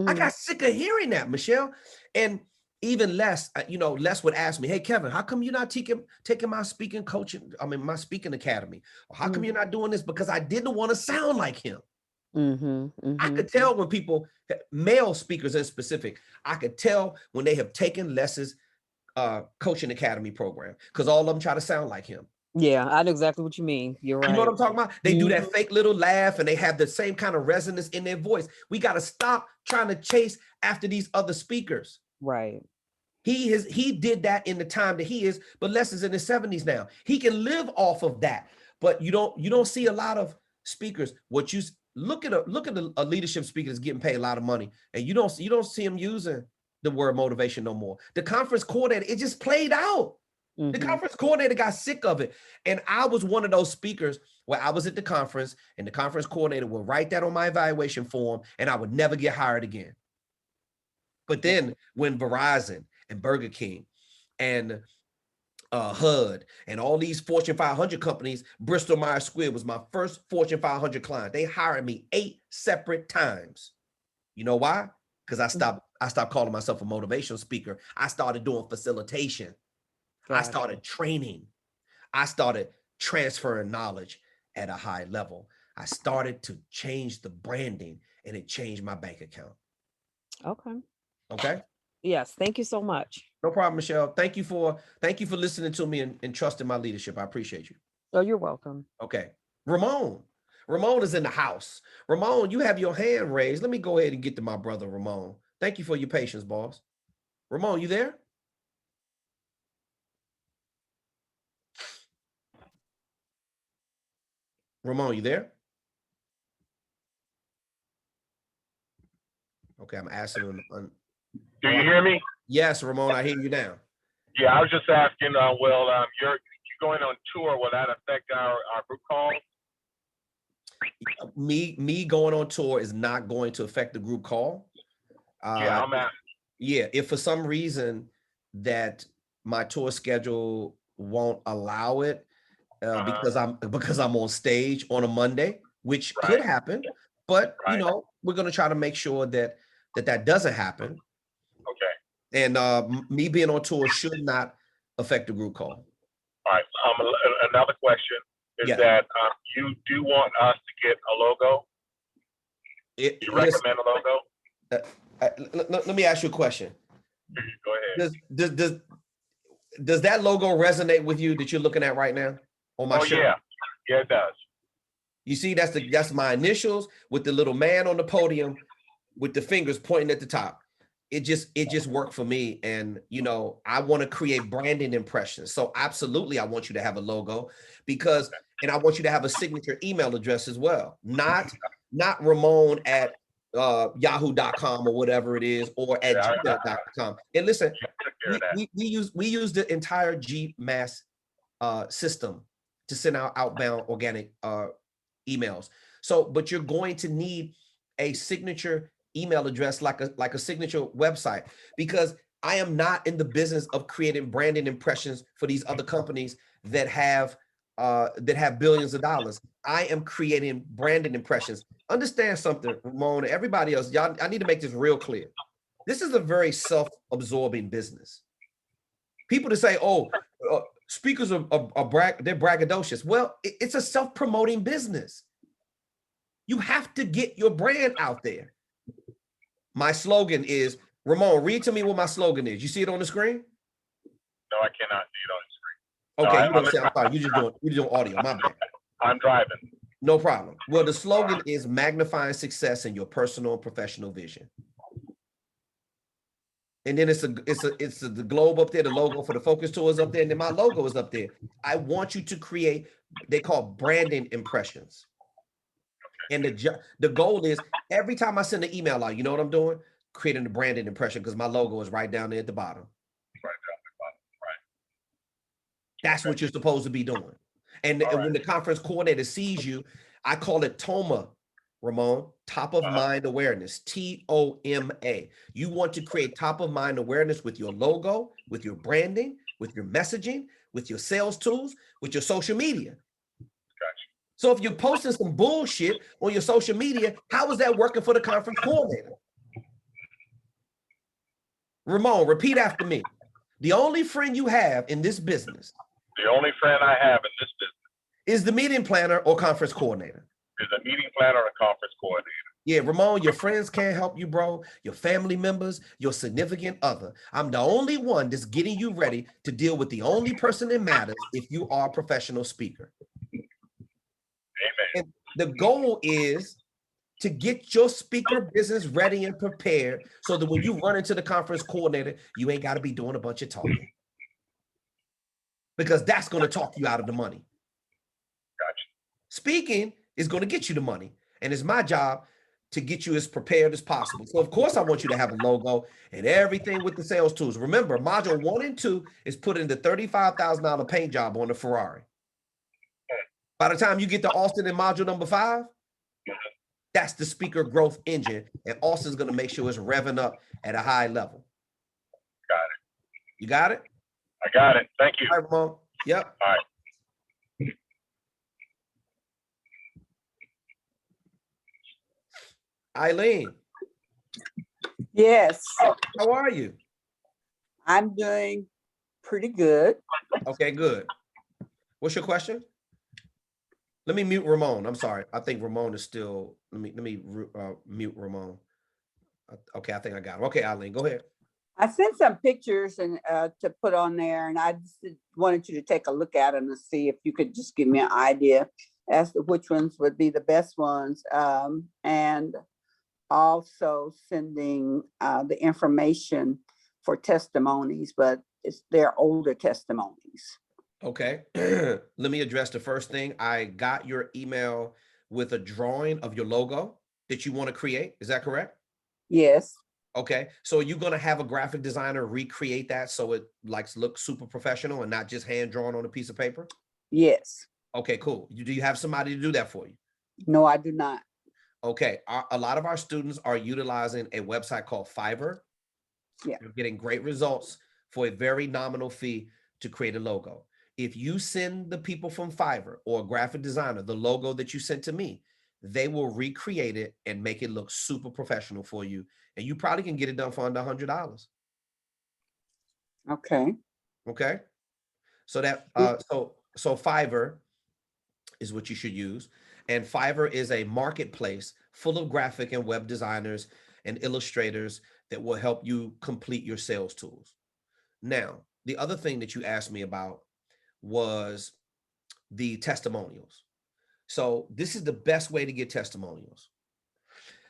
I got sick of hearing that, Michelle. And even Les, Les would ask me, hey, Kevin, how come you're not taking my speaking coaching? My speaking academy. Or how come you're not doing this? Because I didn't want to sound like him. I could tell when people, male speakers in specific, I could tell when they have taken Les's coaching academy program, because all of them try to sound like him. Yeah, I know exactly what you mean. You're right. You know what I'm talking about? They do that fake little laugh and they have the same kind of resonance in their voice. We got to stop trying to chase after these other speakers. Right. He did that in the time that he is, but Les is in his 70s now. He can live off of that. But you don't see a lot of speakers. What you look at a leadership speaker that's getting paid a lot of money, and you don't see him using the word motivation no more. The conference coordinator, it just played out. The conference coordinator got sick of it. And I was one of those speakers where I was at the conference and the conference coordinator would write that on my evaluation form and I would never get hired again. But then when Verizon and Burger King and HUD and all these Fortune 500 companies, Bristol Myers Squibb was my first Fortune 500 client. They hired me 8 separate times. You know why? Because I stopped calling myself a motivational speaker. I started doing facilitation. I started training. I started transferring knowledge at a high level. I started to change the branding and it changed my bank account. Okay. Yes. Thank you so much. No problem, Michelle. Thank you for listening to me and trusting my leadership. I appreciate you. Oh, you're welcome. Okay. Ramon is in the house. Ramon, you have your hand raised. Let me go ahead and get to my brother, Ramon. Thank you for your patience, boss. Ramon, you there? Ramon, you there? Okay, I'm asking him. Do you hear me? Yes, Ramon, I hear you now. Yeah, I was just asking, you're going on tour, will that affect our group calls? Me going on tour is not going to affect the group call. Yeah, I'm asking. Yeah, if for some reason that my tour schedule won't allow it, because I'm on stage on a Monday, which could happen, but you know, we're going to try to make sure that doesn't happen. Okay. And me being on tour should not affect the group call. All right. Another question is that you do want us to get a logo? You recommend a logo? Let me ask you a question. Go ahead. Does that logo resonate with you that you're looking at right now on my shirt? Yeah, it does. You see, that's my initials with the little man on the podium with the fingers pointing at the top. It just worked for me. And, you know, I want to create branding impressions. So absolutely, I want you to have a logo and I want you to have a signature email address as well. Not Ramon at yahoo.com or whatever it is, or at gmail.com. And listen, we use the entire GMass system to send out outbound organic emails. So, but you're going to need a signature email address like a signature website, because I am not in the business of creating branding impressions for these other companies that have billions of dollars. I am creating branding impressions. Understand something, Ramon, and everybody else, y'all, I need to make this real clear. This is a very self-absorbing business. People to say, speakers they're braggadocious. Well, it's a self-promoting business. You have to get your brand out there. My slogan is, Ramon, read to me what my slogan is. You see it on the screen? No, I cannot see it on the screen. Okay, you don't see. I'm sorry. You're doing audio. My bad. I'm driving. No problem. Well, the slogan is magnifying success in your personal and professional vision. And then it's the globe up there, the logo for the focus tour is up there, and then my logo is up there. I want you to create, they call branding impressions. And the goal is every time I send an email out, you know what I'm doing? Creating the branding impression, because my logo is right down there at the bottom. Right down the bottom, right. That's what you're supposed to be doing. And when the conference coordinator sees you, I call it TOMA, Ramon, top of mind awareness, TOMA. You want to create top of mind awareness with your logo, with your branding, with your messaging, with your sales tools, with your social media. So if you're posting some bullshit on your social media, how is that working for the conference coordinator? Ramon, repeat after me. The only friend you have in this business. The only friend I have in this business is the meeting planner or conference coordinator. There's a meeting planner and a conference coordinator. Yeah, Ramon, your friends can't help you, bro. Your family members, your significant other. I'm the only one that's getting you ready to deal with the only person that matters if you are a professional speaker. Amen. And the goal is to get your speaker business ready and prepared so that when you run into the conference coordinator, you ain't got to be doing a bunch of talking. Because that's going to talk you out of the money. Gotcha. Speaking is going to get you the money. And it's my job to get you as prepared as possible. So of course I want you to have a logo and everything with the sales tools. Remember, module 1 and 2 is putting the $35,000 paint job on the Ferrari. By the time you get to Auston in module number 5, that's the speaker growth engine. And Auston's going to make sure it's revving up at a high level. Got it. You got it? I got it. Thank you. All right, Ramon. Yep. All right. Eileen. Yes, How are you? I'm doing pretty good. Okay, good. What's your question? Let me mute Ramon. I'm sorry. I think Ramon is still, let me mute Ramon. Okay, I think I got him. Okay, Eileen, go ahead. I sent some pictures and to put on there, and I just wanted you to take a look at them and see if you could just give me an idea as to which ones would be the best ones. And also sending the information for testimonies, but they're older testimonies. Okay, let me address the first thing. I got your email with a drawing of your logo that you want to create. Is that correct? Yes. Okay, so you're going to have a graphic designer recreate that so it looks super professional and not just hand drawn on a piece of paper? Yes. Okay, cool. Do you have somebody to do that for you? No, I do not. Okay, a lot of our students are utilizing a website called Fiverr. Yeah. They're getting great results for a very nominal fee to create a logo. If you send the people from Fiverr or a graphic designer the logo that you sent to me, they will recreate it and make it look super professional for you. And you probably can get it done for under $100. Okay. Okay. So that so Fiverr is what you should use. And Fiverr is a marketplace full of graphic and web designers and illustrators that will help you complete your sales tools. Now, the other thing that you asked me about was the testimonials. So this is the best way to get testimonials.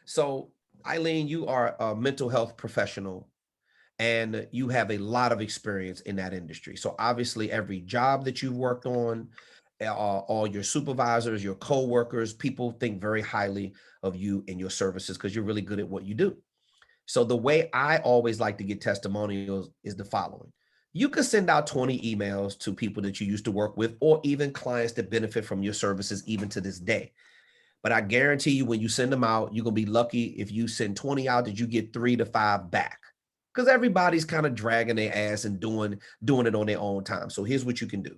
So Eileen, you are a mental health professional and you have a lot of experience in that industry. So obviously every job that you've worked on, all your supervisors, your co-workers, people think very highly of you and your services because you're really good at what you do. So the way I always like to get testimonials is the following. You can send out 20 emails to people that you used to work with, or even clients that benefit from your services even to this day. But I guarantee you, when you send them out, you're going to be lucky if you send 20 out that you get 3 to 5 back, because everybody's kind of dragging their ass and doing it on their own time. So here's what you can do.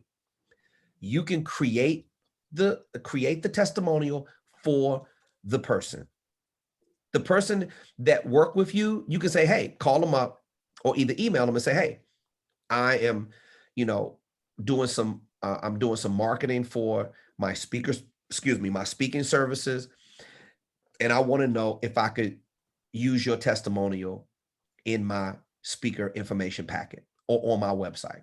You can create the testimonial for the person. The person that worked with you, you can say, hey, call them up or either email them and say, hey, I am, doing some marketing for my my speaking services. And I want to know if I could use your testimonial in my speaker information packet or on my website.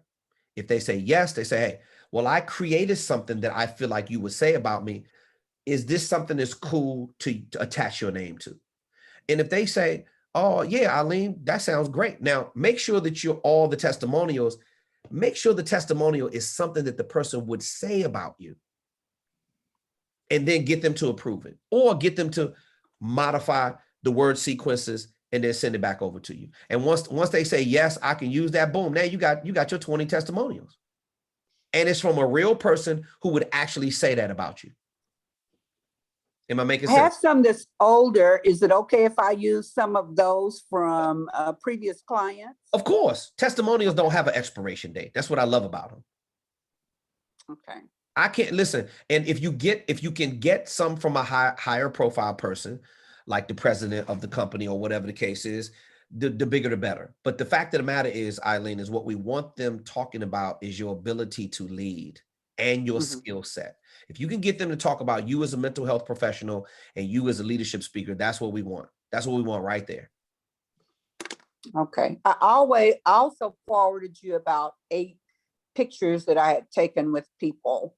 If they say yes, they say, hey, well, I created something that I feel like you would say about me. Is this something that's cool to attach your name to? And if they say, oh yeah, Eileen, that sounds great. Now make sure that make sure the testimonial is something that the person would say about you, and then get them to approve it or get them to modify the word sequences and then send it back over to you. And once they say, yes, I can use that, boom, now you got your 20 testimonials. And it's from a real person who would actually say that about you. Am I making sense? I have some that's older. Is it okay if I use some of those from previous clients? Of course. Testimonials don't have an expiration date. That's what I love about them. Okay. I can't listen. And if you can get some from a higher profile person, like the president of the company or whatever the case is, the bigger the better. But the fact of the matter is, Eileen, is what we want them talking about is your ability to lead and your skill set. If you can get them to talk about you as a mental health professional and you as a leadership speaker, that's what we want. That's what we want right there. Okay. I also forwarded you about 8 pictures that I had taken with people.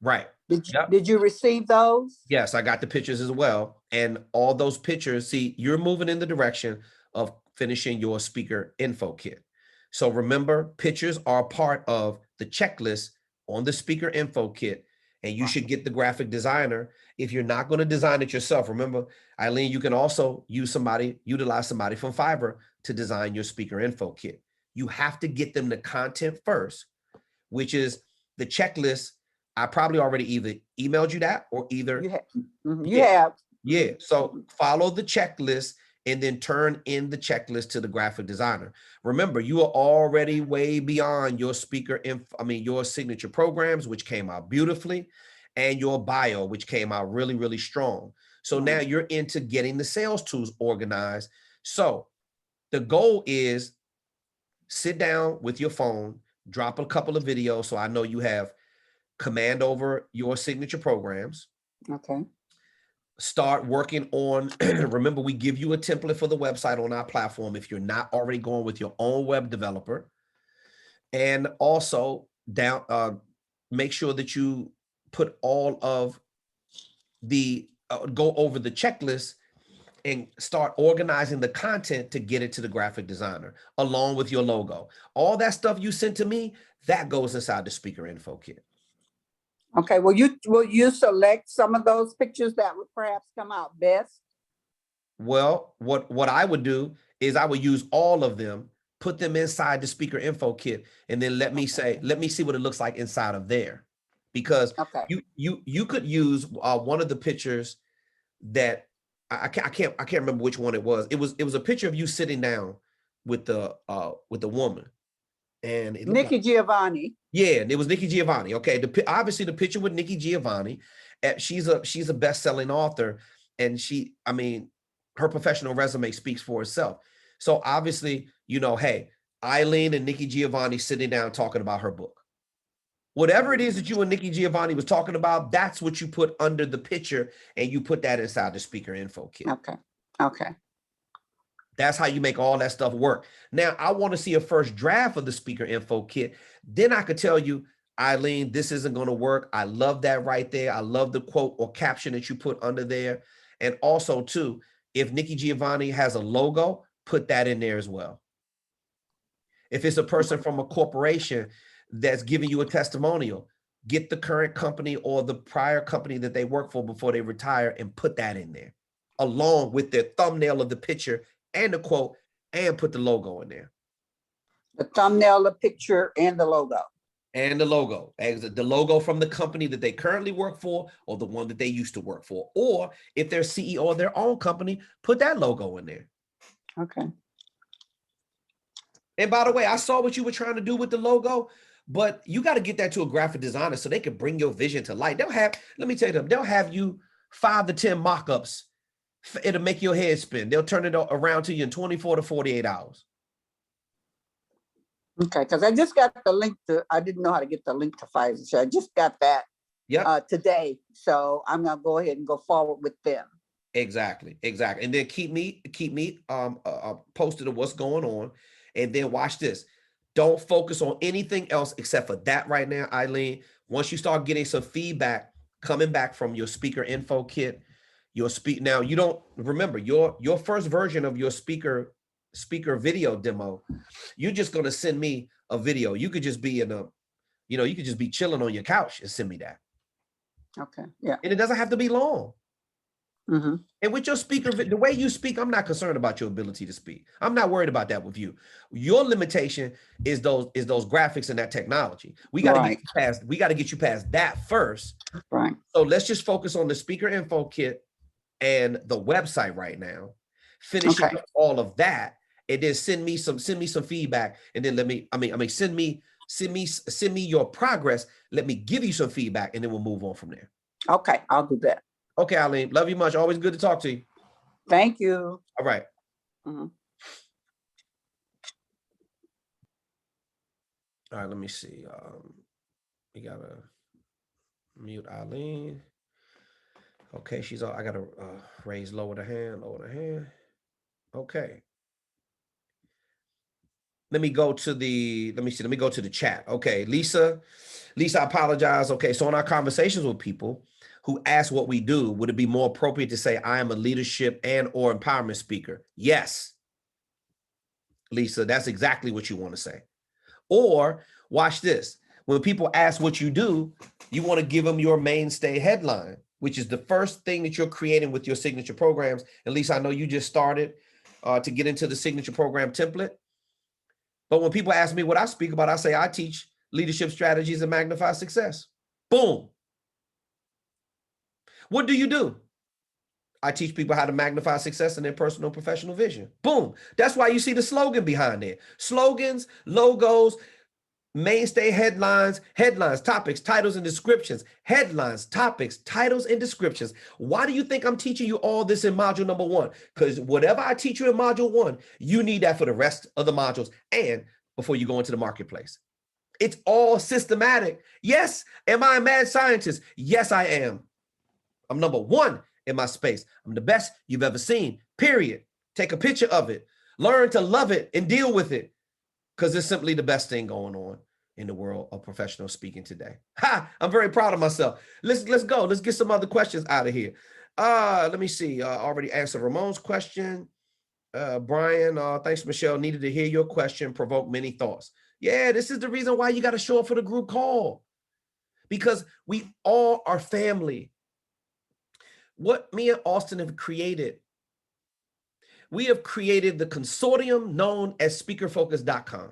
Right. Did you receive those? Yes, I got the pictures as well. And all those pictures, see, you're moving in the direction of finishing your speaker info kit. So remember, pictures are part of the checklist on the speaker info kit. And you should get the graphic designer. If you're not going to design it yourself, remember, Eileen, you can also utilize somebody from Fiverr to design your speaker info kit. You have to get them the content first, which is the checklist. I probably already either emailed you that or either you have. Yeah. So follow the checklist and then turn in the checklist to the graphic designer. Remember, you are already way beyond your your signature programs, which came out beautifully, and your bio, which came out really, really strong. So now you're into getting the sales tools organized. So the goal is sit down with your phone, drop a couple of videos. So I know you have command over your signature programs. Okay. Start working on, remember, we give you a template for the website on our platform if you're not already going with your own web developer. And also make sure that you put all of the, go over the checklist and start organizing the content to get it to the graphic designer along with your logo. All that stuff you sent to me, that goes inside the speaker info kit. Okay, will you select some of those pictures that would perhaps come out best? Well, what I would do is I would use all of them, put them inside the speaker info kit, and then let me see what it looks like inside of there. Because you could use one of the pictures that I can't remember which one it was. It was a picture of you sitting down with the woman. And it Nikki Giovanni. Yeah, and it was Nikki Giovanni. Okay, obviously the picture with Nikki Giovanni. She's a best-selling author, and her professional resume speaks for itself. So obviously, hey, Eileen and Nikki Giovanni sitting down talking about her book. Whatever it is that you and Nikki Giovanni was talking about, that's what you put under the picture, and you put that inside the speaker info kit. Okay. That's how you make all that stuff work. Now, I want to see a first draft of the speaker info kit. Then I could tell you, Eileen, this isn't going to work. I love that right there. I love the quote or caption that you put under there. And also, too, if Nikki Giovanni has a logo, put that in there as well. If it's a person from a corporation that's giving you a testimonial, get the current company or the prior company that they work for before they retire and put that in there, along with their thumbnail of the picture and the quote, and put the logo in there. The thumbnail, the picture, and the logo. And the logo. The logo from the company that they currently work for or the one that they used to work for. Or if they're CEO of their own company, put that logo in there. Okay. And by the way, I saw what you were trying to do with the logo, but you got to get that to a graphic designer so they can bring your vision to life. Let me tell you them, they'll have you 5 to 10 mock-ups. It'll make your head spin. They'll turn it around to you in 24 to 48 hours. Okay, because I just got the link I didn't know how to get the link to Fiverr. So I just got that today. So I'm going to go ahead and go forward with them. Exactly. And then keep me posted of what's going on. And then watch this. Don't focus on anything else except for that right now, Eileen. Once you start getting some feedback coming back from your speaker info kit, now you don't remember your first version of your speaker video demo. You're just going to send me a video. You could just be you could just be chilling on your couch and send me that. Okay. Yeah. And it doesn't have to be long. Mm-hmm. And with your speaker, the way you speak, I'm not concerned about your ability to speak. I'm not worried about that with you. Your limitation is those graphics and that technology. We got to get you past that first. Right. So let's just focus on the speaker info kit and the website right now, finishing up all of that, and then send me some feedback, and then send me your progress. Let me give you some feedback, and then we'll move on from there. Okay, I'll do that. Okay, Eileen, love you much. Always good to talk to you. Thank you. All right. Mm-hmm. All right, let me see. We gotta. Mute Eileen. Okay, she's on. I gotta raise, lower the hand. Okay. Let me go to the, let me go to the chat. Okay, Lisa, I apologize. Okay, so in our conversations with people who ask what we do, would it be more appropriate to say I am a leadership and or empowerment speaker? Yes, Lisa, that's exactly what you want to say. Or watch this. When people ask what you do, you want to give them your mainstay headline, which is the first thing that you're creating with your signature programs. At least I know you just started to get into the signature program template. But when people ask me what I speak about, I say I teach leadership strategies and magnify success. Boom. What do you do? I teach people how to magnify success in their personal and professional vision. Boom. That's why you see the slogan behind it. Slogans, logos, mainstay headlines, topics, titles, and descriptions. Headlines, topics, titles, and descriptions. Why do you think I'm teaching you all this in module number 1? Because whatever I teach you in module 1, you need that for the rest of the modules and before you go into the marketplace. It's all systematic. Yes. Am I a mad scientist? Yes, I am. I'm number 1 in my space. I'm the best you've ever seen, period. Take a picture of it. Learn to love it and deal with it because it's simply the best thing going on in the world of professional speaking today. Ha! I'm very proud of myself. Let's go. Let's get some other questions out of here. Let me see. Already answered Ramon's question. Brian, thanks, Michelle. Needed to hear your question. Provoke many thoughts. Yeah, this is the reason why you got to show up for the group call. Because we all are family. What me and Austin have created, we have created the consortium known as speakerfocus.com.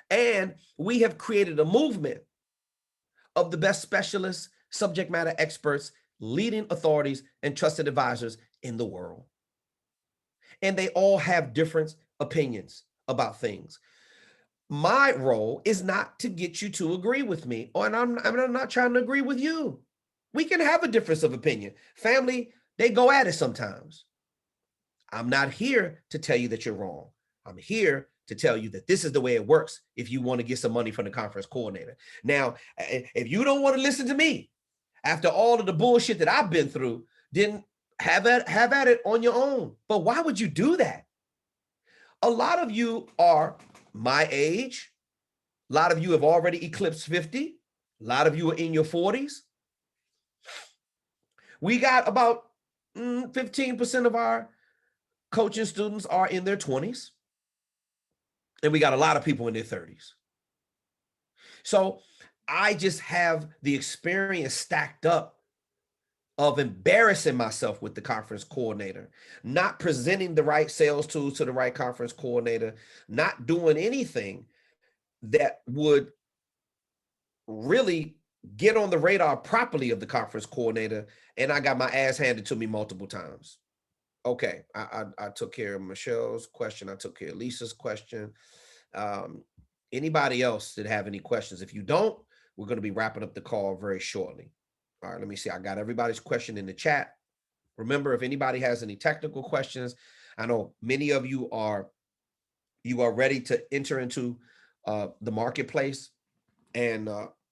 And we have created a movement of the best specialists, subject matter experts, leading authorities, and trusted advisors in the world. And they all have different opinions about things. My role is not to get you to agree with me, and I'm not trying to agree with you. We can have a difference of opinion. Family, they go at it sometimes. I'm not here to tell you that you're wrong. I'm here to tell you that this is the way it works if you want to get some money from the conference coordinator. Now, if you don't want to listen to me, after all of the bullshit that I've been through, then have at it on your own. But why would you do that? A lot of you are my age. A lot of you have already eclipsed 50. A lot of you are in your 40s. We got about 15% of our coaching students are in their 20s. And we got a lot of people in their 30s. So I just have the experience stacked up of embarrassing myself with the conference coordinator, not presenting the right sales tools to the right conference coordinator, not doing anything that would really get on the radar properly of the conference coordinator. And I got my ass handed to me multiple times. Okay, I took care of Michelle's question. I took care of Lisa's question. Anybody else that have any questions? If you don't, we're going to be wrapping up the call very shortly. All right, let me see. I got everybody's question in the chat. Remember, if anybody has any technical questions, I know many of you are ready to enter into the marketplace, and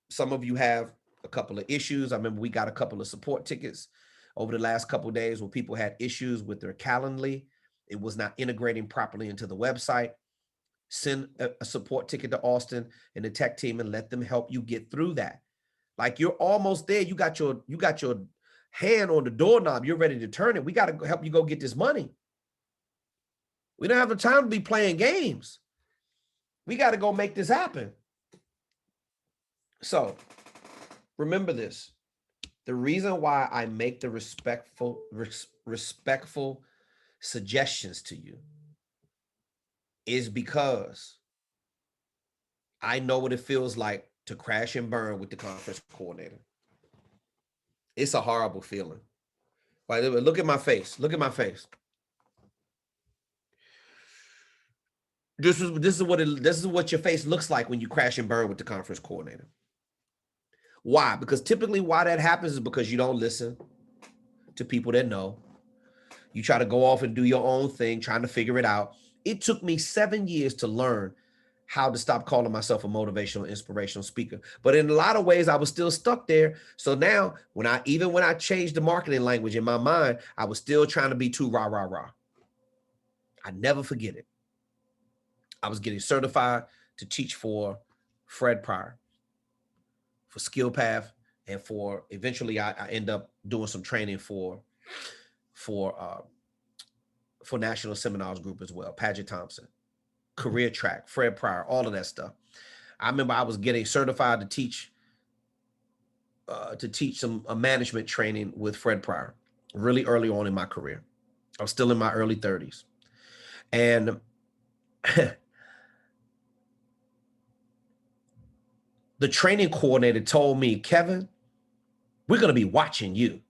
some of you have a couple of issues. I remember we got a couple of support tickets over the last couple of days where people had issues with their Calendly. It was not integrating properly into the website. Send a support ticket to Austin and the tech team and let them help you get through that. Like, you're almost there. You got your hand on the doorknob. You're ready to turn it. We got to help you go get this money. We don't have the time to be playing games. We got to go make this happen. So remember this. The reason why I make the respectful suggestions to you is because I know what it feels like to crash and burn with the conference coordinator. It's a horrible feeling. Right? Look at my face. Look at my face. This is what your face looks like when you crash and burn with the conference coordinator. Why? Because typically why that happens is because you don't listen to people that know. You try to go off and do your own thing, trying to figure it out. It took me 7 years to learn how to stop calling myself a motivational, inspirational speaker. But in a lot of ways, I was still stuck there. So now when I changed the marketing language in my mind, I was still trying to be too rah, rah, rah. I never forget it. I was getting certified to teach for Fred Pryor, for Skill Path, and for eventually I end up doing some training for National Seminars Group as well, Paget Thompson, Career Track, Fred Pryor, all of that stuff. I remember I was getting certified to teach some management training with Fred Pryor really early on in my career. I was still in my early 30s. And the training coordinator told me, Kevin, we're going to be watching you.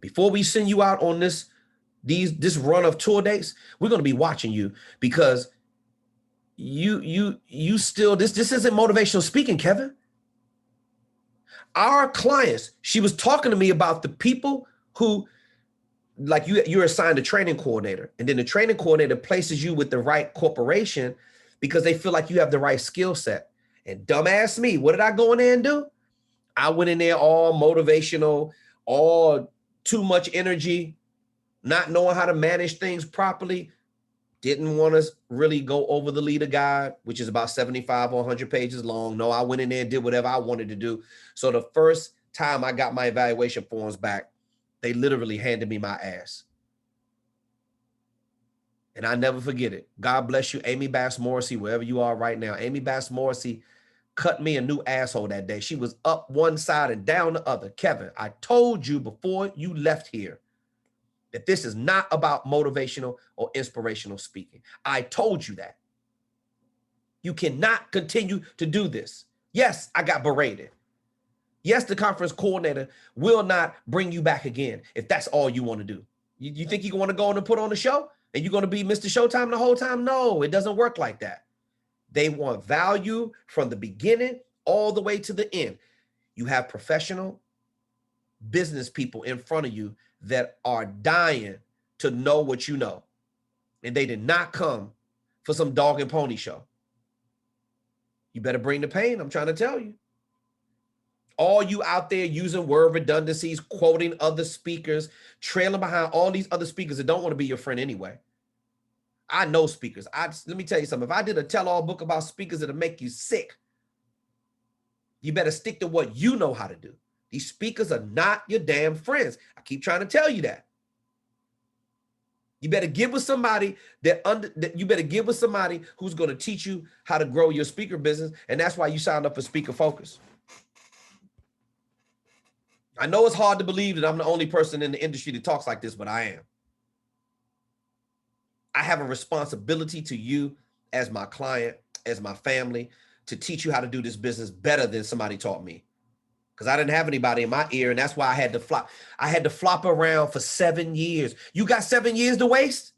Before we send you out on this run of tour dates, we're going to be watching you because you still, this isn't motivational speaking, Kevin. Our clients, she was talking to me about the people who, like you're assigned a training coordinator, and then the training coordinator places you with the right corporation because they feel like you have the right skill set. And dumbass me, what did I go in there and do? I went in there all motivational, all too much energy, not knowing how to manage things properly. Didn't want to really go over the leader guide, which is about 75 or 100 pages long. No, I went in there and did whatever I wanted to do. So the first time I got my evaluation forms back, they literally handed me my ass. And I never forget it. God bless you, Amy Bass Morrissey, wherever you are right now. Amy Bass Morrissey cut me a new asshole that day. She was up one side and down the other. Kevin, I told you before you left here that this is not about motivational or inspirational speaking. I told you that. You cannot continue to do this. Yes, I got berated. Yes, the conference coordinator will not bring you back again if that's all you want to do. You think you want to go on and put on a show and you're going to be Mr. Showtime the whole time? No, it doesn't work like that. They want value from the beginning all the way to the end. You have professional business people in front of you that are dying to know what you know. And they did not come for some dog and pony show. You better bring the pain, I'm trying to tell you. All you out there using word redundancies, quoting other speakers, trailing behind all these other speakers that don't want to be your friend anyway. I know speakers. Let me tell you something. If I did a tell-all book about speakers that'll make you sick, you better stick to what you know how to do. These speakers are not your damn friends. I keep trying to tell you that. You better get with somebody you better get with somebody who's going to teach you how to grow your speaker business. And that's why you signed up for Speaker Focus. I know it's hard to believe that I'm the only person in the industry that talks like this, but I am. I have a responsibility to you as my client, as my family, to teach you how to do this business better than somebody taught me. Because I didn't have anybody in my ear, and that's why I had to flop. I had to flop around for 7 years. You got 7 years to waste?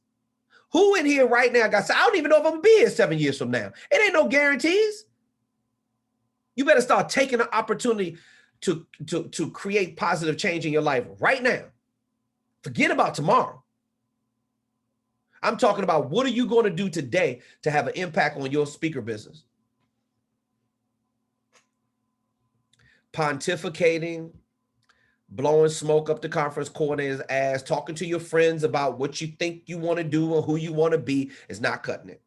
Who in here right now got? I don't even know if I'm gonna be here 7 years from now. It ain't no guarantees. You better start taking the opportunity to create positive change in your life right now. Forget about tomorrow. I'm talking about what are you going to do today to have an impact on your speaker business? Pontificating, blowing smoke up the conference coordinator's ass, talking to your friends about what you think you want to do or who you want to be is not cutting it.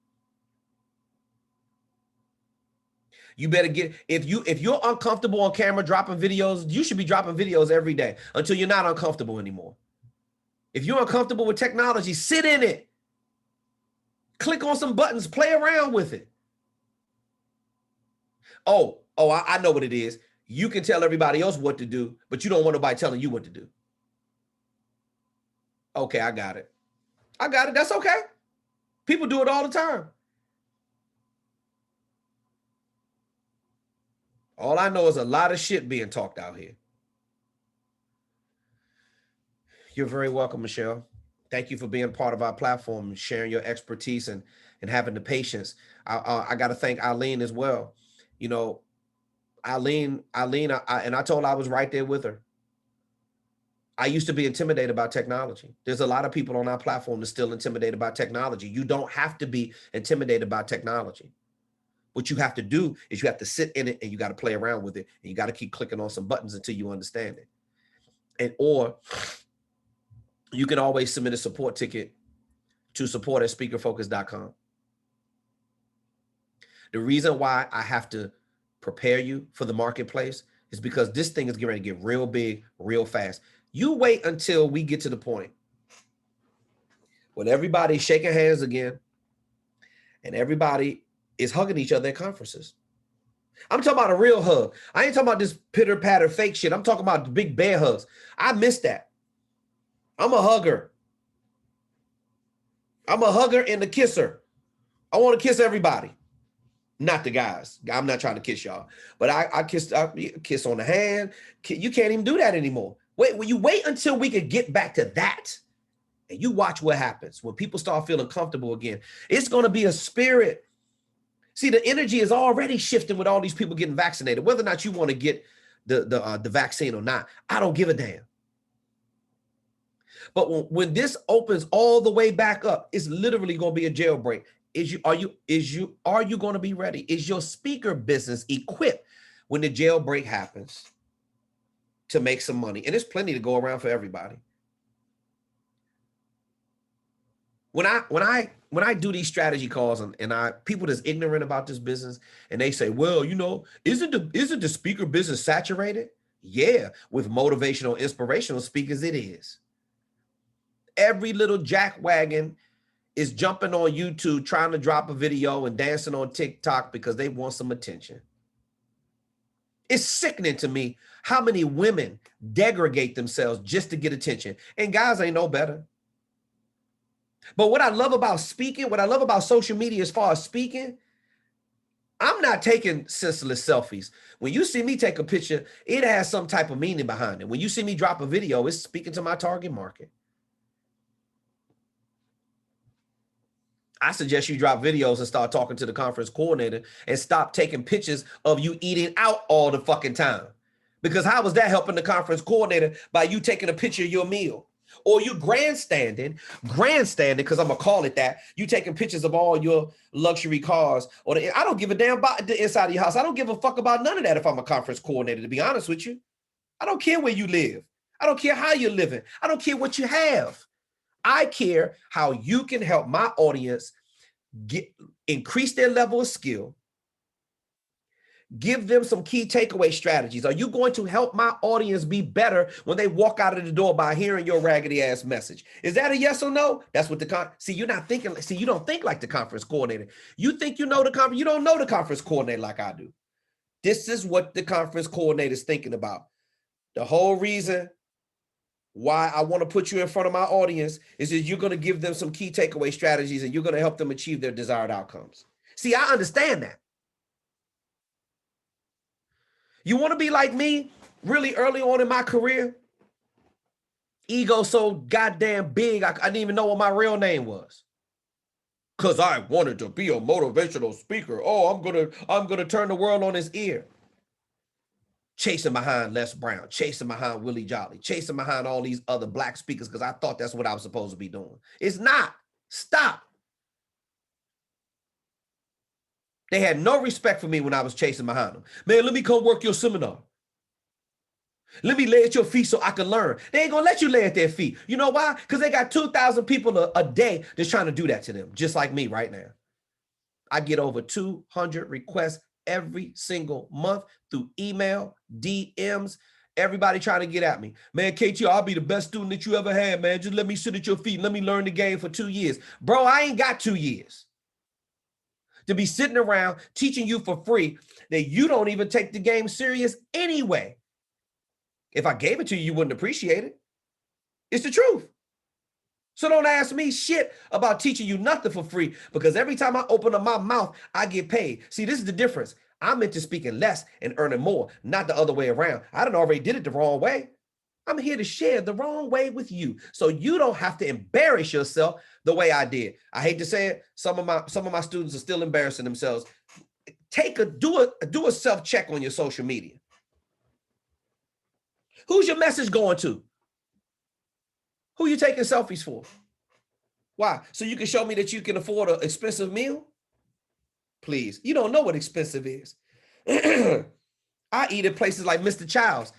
You better get, if you're uncomfortable on camera dropping videos, you should be dropping videos every day until you're not uncomfortable anymore. If you're uncomfortable with technology, sit in it. Click on some buttons, play around with it. I know what it is. You can tell everybody else what to do, but you don't want nobody telling you what to do. Okay, I got it. That's okay. People do it all the time. All I know is a lot of shit being talked out here. You're very welcome, Michelle. Thank you for being part of our platform and sharing your expertise and having the patience. I got to thank Eileen as well. You know, Eileen, and I told her I was right there with her. I used to be intimidated about technology. There's a lot of people on our platform that's still intimidated about technology. You don't have to be intimidated about technology. What you have to do is you have to sit in it and you got to play around with it. And you got to keep clicking on some buttons until you understand it. And or you can always submit a support ticket to support@speakerfocus.com. The reason why I have to prepare you for the marketplace is because this thing is getting ready to get real big, real fast. You wait until we get to the point when everybody's shaking hands again and everybody is hugging each other at conferences. I'm talking about a real hug. I ain't talking about this pitter patter fake shit. I'm talking about the big bear hugs. I miss that. I'm a hugger. I'm a hugger and a kisser. I want to kiss everybody. Not the guys. I'm not trying to kiss y'all, but I kiss on the hand. You can't even do that anymore. Wait until we can get back to that. And you watch what happens when people start feeling comfortable again. It's going to be a spirit. See, the energy is already shifting with all these people getting vaccinated. Whether or not you want to get the vaccine or not, I don't give a damn. But when this opens all the way back up, it's literally going to be a jailbreak. Are you going to be ready? Is your speaker business equipped when the jailbreak happens to make some money? And there's plenty to go around for everybody. When I do these strategy calls and people that's ignorant about this business and they say, well, you know, isn't the speaker business saturated? Yeah, with motivational, inspirational speakers, it is. Every little jackwagon is jumping on YouTube trying to drop a video and dancing on TikTok because they want some attention. It's sickening to me how many women degrade themselves just to get attention. And guys ain't no better. But what I love about speaking, what I love about social media as far as speaking, I'm not taking senseless selfies. When you see me take a picture, it has some type of meaning behind it. When you see me drop a video, it's speaking to my target market. I suggest you drop videos and start talking to the conference coordinator and stop taking pictures of you eating out all the fucking time. Because how was that helping the conference coordinator by you taking a picture of your meal? Or you grandstanding, because I'm going to call it that. You taking pictures of all your luxury cars. I don't give a damn about the inside of your house. I don't give a fuck about none of that if I'm a conference coordinator, to be honest with you. I don't care where you live. I don't care how you're living. I don't care what you have. I care how you can help my audience increase their level of skill, give them some key takeaway strategies. Are you going to help my audience be better when they walk out of the door by hearing your raggedy ass message? Is that a yes or no? That's what you're not thinking. See, you don't think like the conference coordinator. You think you know the conference. You don't know the conference coordinator like I do. This is what the conference coordinator is thinking about. The whole reason why I want to put you in front of my audience is that you're going to give them some key takeaway strategies and you're going to help them achieve their desired outcomes. See, I understand that. You want to be like me really early on in my career? Ego so goddamn big, I didn't even know what my real name was. Because I wanted to be a motivational speaker. Oh, I'm gonna turn the world on its ear. Chasing behind Les Brown, chasing behind Willie Jolly, chasing behind all these other black speakers because I thought that's what I was supposed to be doing. It's not. Stop. They had no respect for me when I was chasing behind them. Man, let me come work your seminar. Let me lay at your feet so I can learn. They ain't gonna let you lay at their feet. You know why? Because they got 2,000 people a day that's trying to do that to them, just like me right now. I get over 200 requests every single month through email, DMs, everybody trying to get at me. Man, KT, I'll be the best student that you ever had, man. Just let me sit at your feet and let me learn the game for 2 years. Bro, I ain't got 2 years to be sitting around teaching you for free that you don't even take the game serious anyway. If I gave it to you, you wouldn't appreciate it. It's the truth. So don't ask me shit about teaching you nothing for free, because every time I open up my mouth, I get paid. See, this is the difference. I'm into speaking less and earning more, not the other way around. I done already did it the wrong way. I'm here to share the wrong way with you, so you don't have to embarrass yourself the way I did. I hate to say it. Some of my students are still embarrassing themselves. Do a self-check on your social media. Who's your message going to? Who you taking selfies for? Why? So you can show me that you can afford an expensive meal? Please. You don't know what expensive is. I eat at places like Mr. Child's.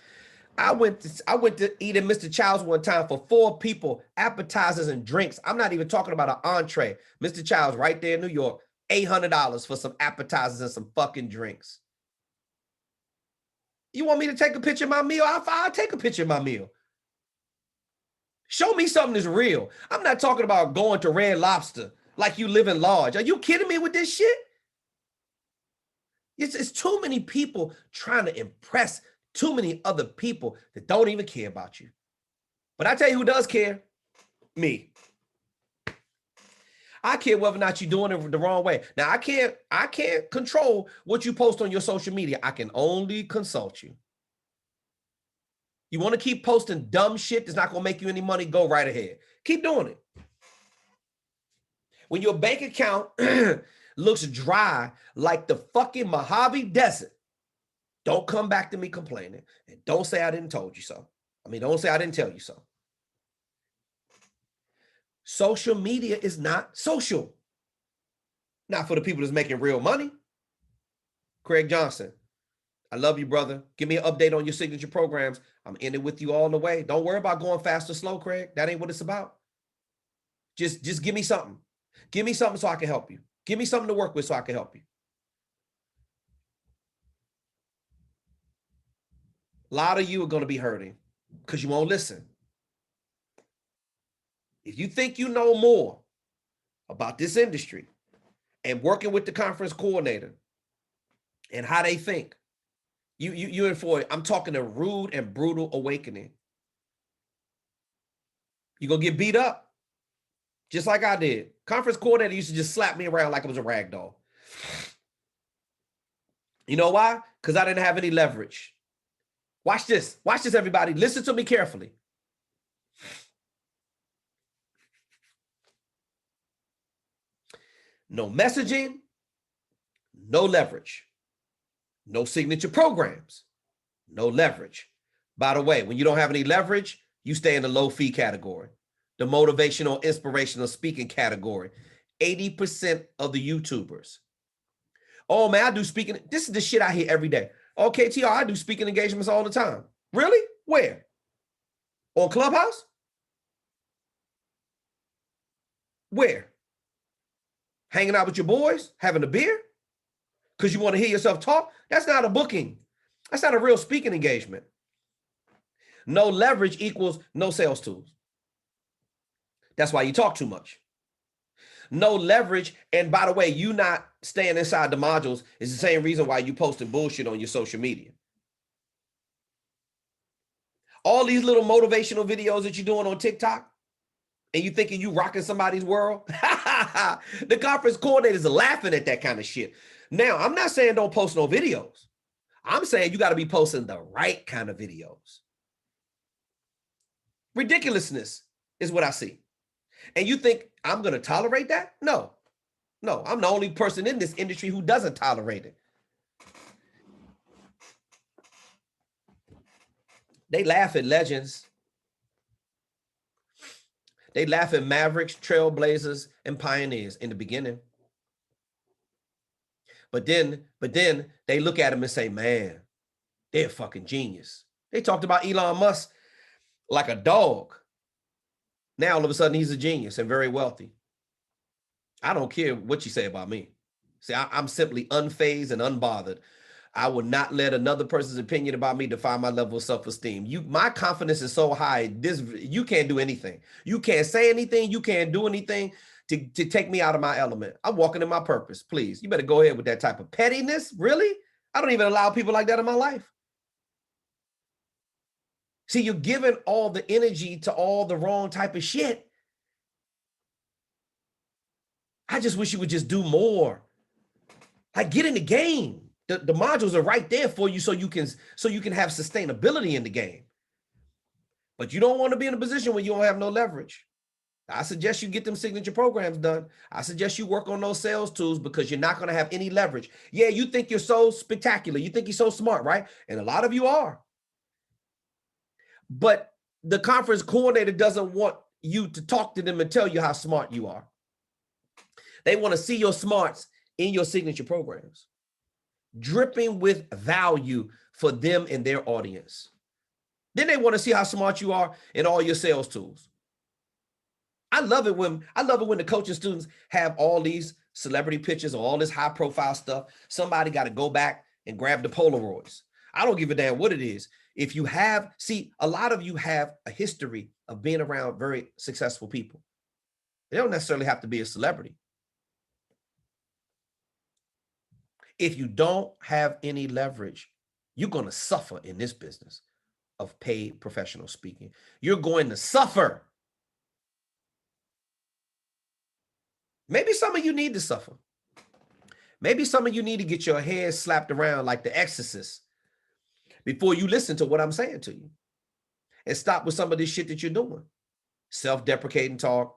I went to eat at Mr. Child's one time for 4 people, appetizers and drinks. I'm not even talking about an entree. Mr. Child's right there in New York, $800 for some appetizers and some fucking drinks. You want me to take a picture of my meal? I'll take a picture of my meal. Show me something that's real. I'm not talking about going to Red Lobster like you live in large. Are you kidding me with this shit? It's too many people trying to impress too many other people that don't even care about you. But I tell you who does care, me. I care whether or not you're doing it the wrong way. Now, I can't control what you post on your social media. I can only consult you. You want to keep posting dumb shit that's not going to make you any money, go right ahead. Keep doing it. When your bank account looks dry like the fucking Mojave Desert, don't come back to me complaining. And don't say I didn't told you so. Don't say I didn't tell you so. Social media is not social. Not for the people that's making real money. Craig Johnson, I love you, brother. Give me an update on your signature programs. I'm in it with you all the way. Don't worry about going fast or slow, Craig. That ain't what it's about. Just give me something. Give me something so I can help you. Give me something to work with so I can help you. A lot of you are going to be hurting because you won't listen. If you think you know more about this industry and working with the conference coordinator and how they think, you're in for it. I'm talking a rude and brutal awakening. You're going to get beat up just like I did. Conference coordinator used to just slap me around like it was a rag doll. You know why? Because I didn't have any leverage. Watch this. Watch this, everybody. Listen to me carefully. No messaging, no leverage. No signature programs, no leverage. By the way, when you don't have any leverage, you stay in the low fee category, the motivational, inspirational speaking category. 80% of the YouTubers. Oh man, I do speaking. This is the shit I hear every day. Okay, TR, I do speaking engagements all the time. Really? Where? On Clubhouse? Where? Hanging out with your boys, having a beer? Because you want to hear yourself talk? That's not a booking. That's not a real speaking engagement. No leverage equals no sales tools. That's why you talk too much. No leverage, and by the way, you not staying inside the modules is the same reason why you posting bullshit on your social media. All these little motivational videos that you're doing on TikTok, and you thinking you rocking somebody's world? The conference coordinators are laughing at that kind of shit. Now, I'm not saying don't post no videos. I'm saying you got to be posting the right kind of videos. Ridiculousness is what I see. And you think I'm going to tolerate that? No, I'm the only person in this industry who doesn't tolerate it. They laugh at legends. They laugh at mavericks, trailblazers, and pioneers in the beginning. But then they look at him and say, man, they're a fucking genius. They talked about Elon Musk like a dog. Now, all of a sudden, he's a genius and very wealthy. I don't care what you say about me. See, I'm simply unfazed and unbothered. I will not let another person's opinion about me define my level of self-esteem. My confidence is so high, you can't do anything. You can't say anything. You can't do anything to take me out of my element. I'm walking in my purpose. Please, you better go ahead with that type of pettiness. Really? I don't even allow people like that in my life. See, you're giving all the energy to all the wrong type of shit. I just wish you would just do more. Like, get in the game. The modules are right there for you so you can have sustainability in the game. But you don't want to be in a position where you don't have no leverage. I suggest you get them signature programs done. I suggest you work on those sales tools because you're not going to have any leverage. Yeah, you think you're so spectacular. You think you're so smart, right? And a lot of you are. But the conference coordinator doesn't want you to talk to them and tell you how smart you are. They want to see your smarts in your signature programs, dripping with value for them and their audience. Then they want to see how smart you are in all your sales tools. I love it when the coaching students have all these celebrity pictures or all this high profile stuff. Somebody got to go back and grab the Polaroids. I don't give a damn what it is. If you have, see, a lot of you have a history of being around very successful people. They don't necessarily have to be a celebrity. If you don't have any leverage, you're going to suffer in this business of paid professional speaking. You're going to suffer. Maybe some of you need to suffer. Maybe some of you need to get your head slapped around like the Exorcist before you listen to what I'm saying to you. And stop with some of this shit that you're doing. Self-deprecating talk,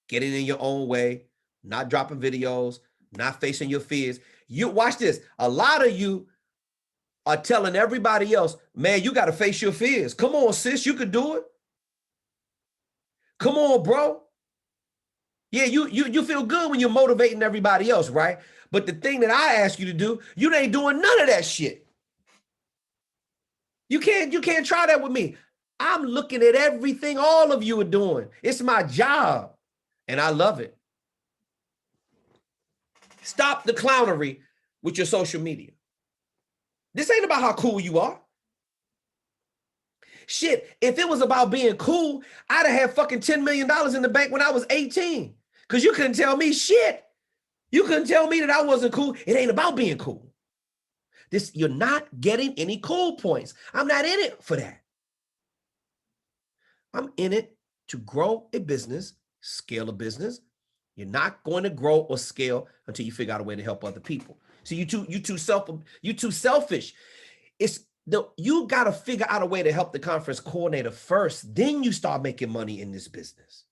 getting in your own way, not dropping videos, not facing your fears. You watch this. A lot of you are telling everybody else, man, you got to face your fears. Come on, sis, you could do it. Come on, bro. Yeah, you feel good when you're motivating everybody else, right? But the thing that I ask you to do, you ain't doing none of that shit. You can't try that with me. I'm looking at everything all of you are doing. It's my job, and I love it. Stop the clownery with your social media. This ain't about how cool you are. Shit, if it was about being cool, I'd have had fucking $10 million in the bank when I was 18. Because you couldn't tell me shit. You couldn't tell me that I wasn't cool. It ain't about being cool. You're not getting any cool points. I'm not in it for that. I'm in it to grow a business, scale a business. You're not going to grow or scale until you figure out a way to help other people. So you too selfish. You got to figure out a way to help the conference coordinator first. Then you start making money in this business.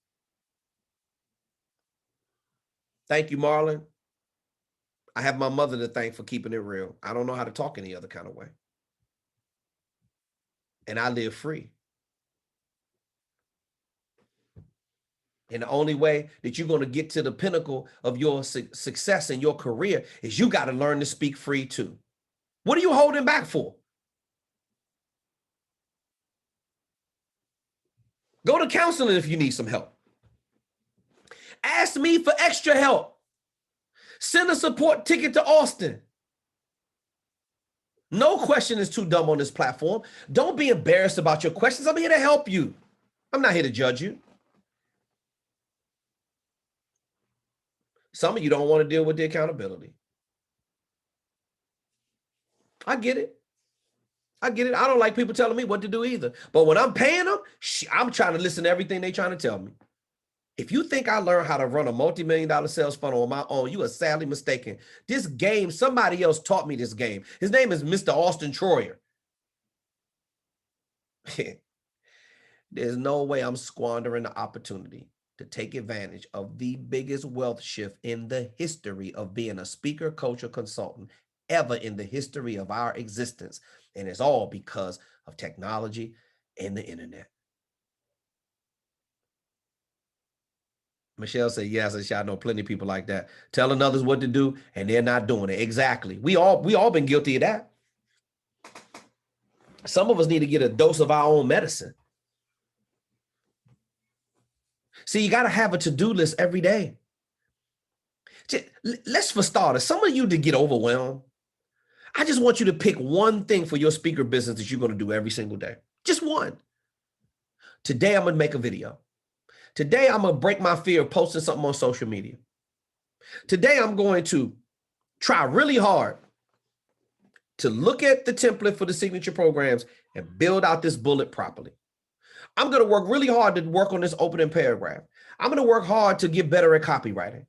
Thank you, Marlon. I have my mother to thank for keeping it real. I don't know how to talk any other kind of way. And I live free. And the only way that you're going to get to the pinnacle of your success in your career is you got to learn to speak free too. What are you holding back for? Go to counseling if you need some help. Ask me for extra help. Send a support ticket to Auston. No question is too dumb on this platform. Don't be embarrassed about your questions. I'm here to help you. I'm not here to judge you. Some of you don't want to deal with the accountability. I get it. I get it. I don't like people telling me what to do either. But when I'm paying them, I'm trying to listen to everything they're trying to tell me. If you think I learned how to run a multi-million-dollar sales funnel on my own, you are sadly mistaken. This game, somebody else taught me this game. His name is Mr. Auston Troyer. There's no way I'm squandering the opportunity to take advantage of the biggest wealth shift in the history of being a speaker, coach, or consultant ever in the history of our existence. And it's all because of technology and the internet. Michelle said, yes, I know plenty of people like that, telling others what to do and they're not doing it. Exactly. We all been guilty of that. Some of us need to get a dose of our own medicine. See, you got to have a to-do list every day. Let's, for starters, some of you to get overwhelmed, I just want you to pick one thing for your speaker business that you're going to do every single day. Just one. Today, I'm going to make a video. Today, I'm going to break my fear of posting something on social media. Today, I'm going to try really hard to look at the template for the signature programs and build out this bullet properly. I'm going to work really hard to work on this opening paragraph. I'm going to work hard to get better at copywriting.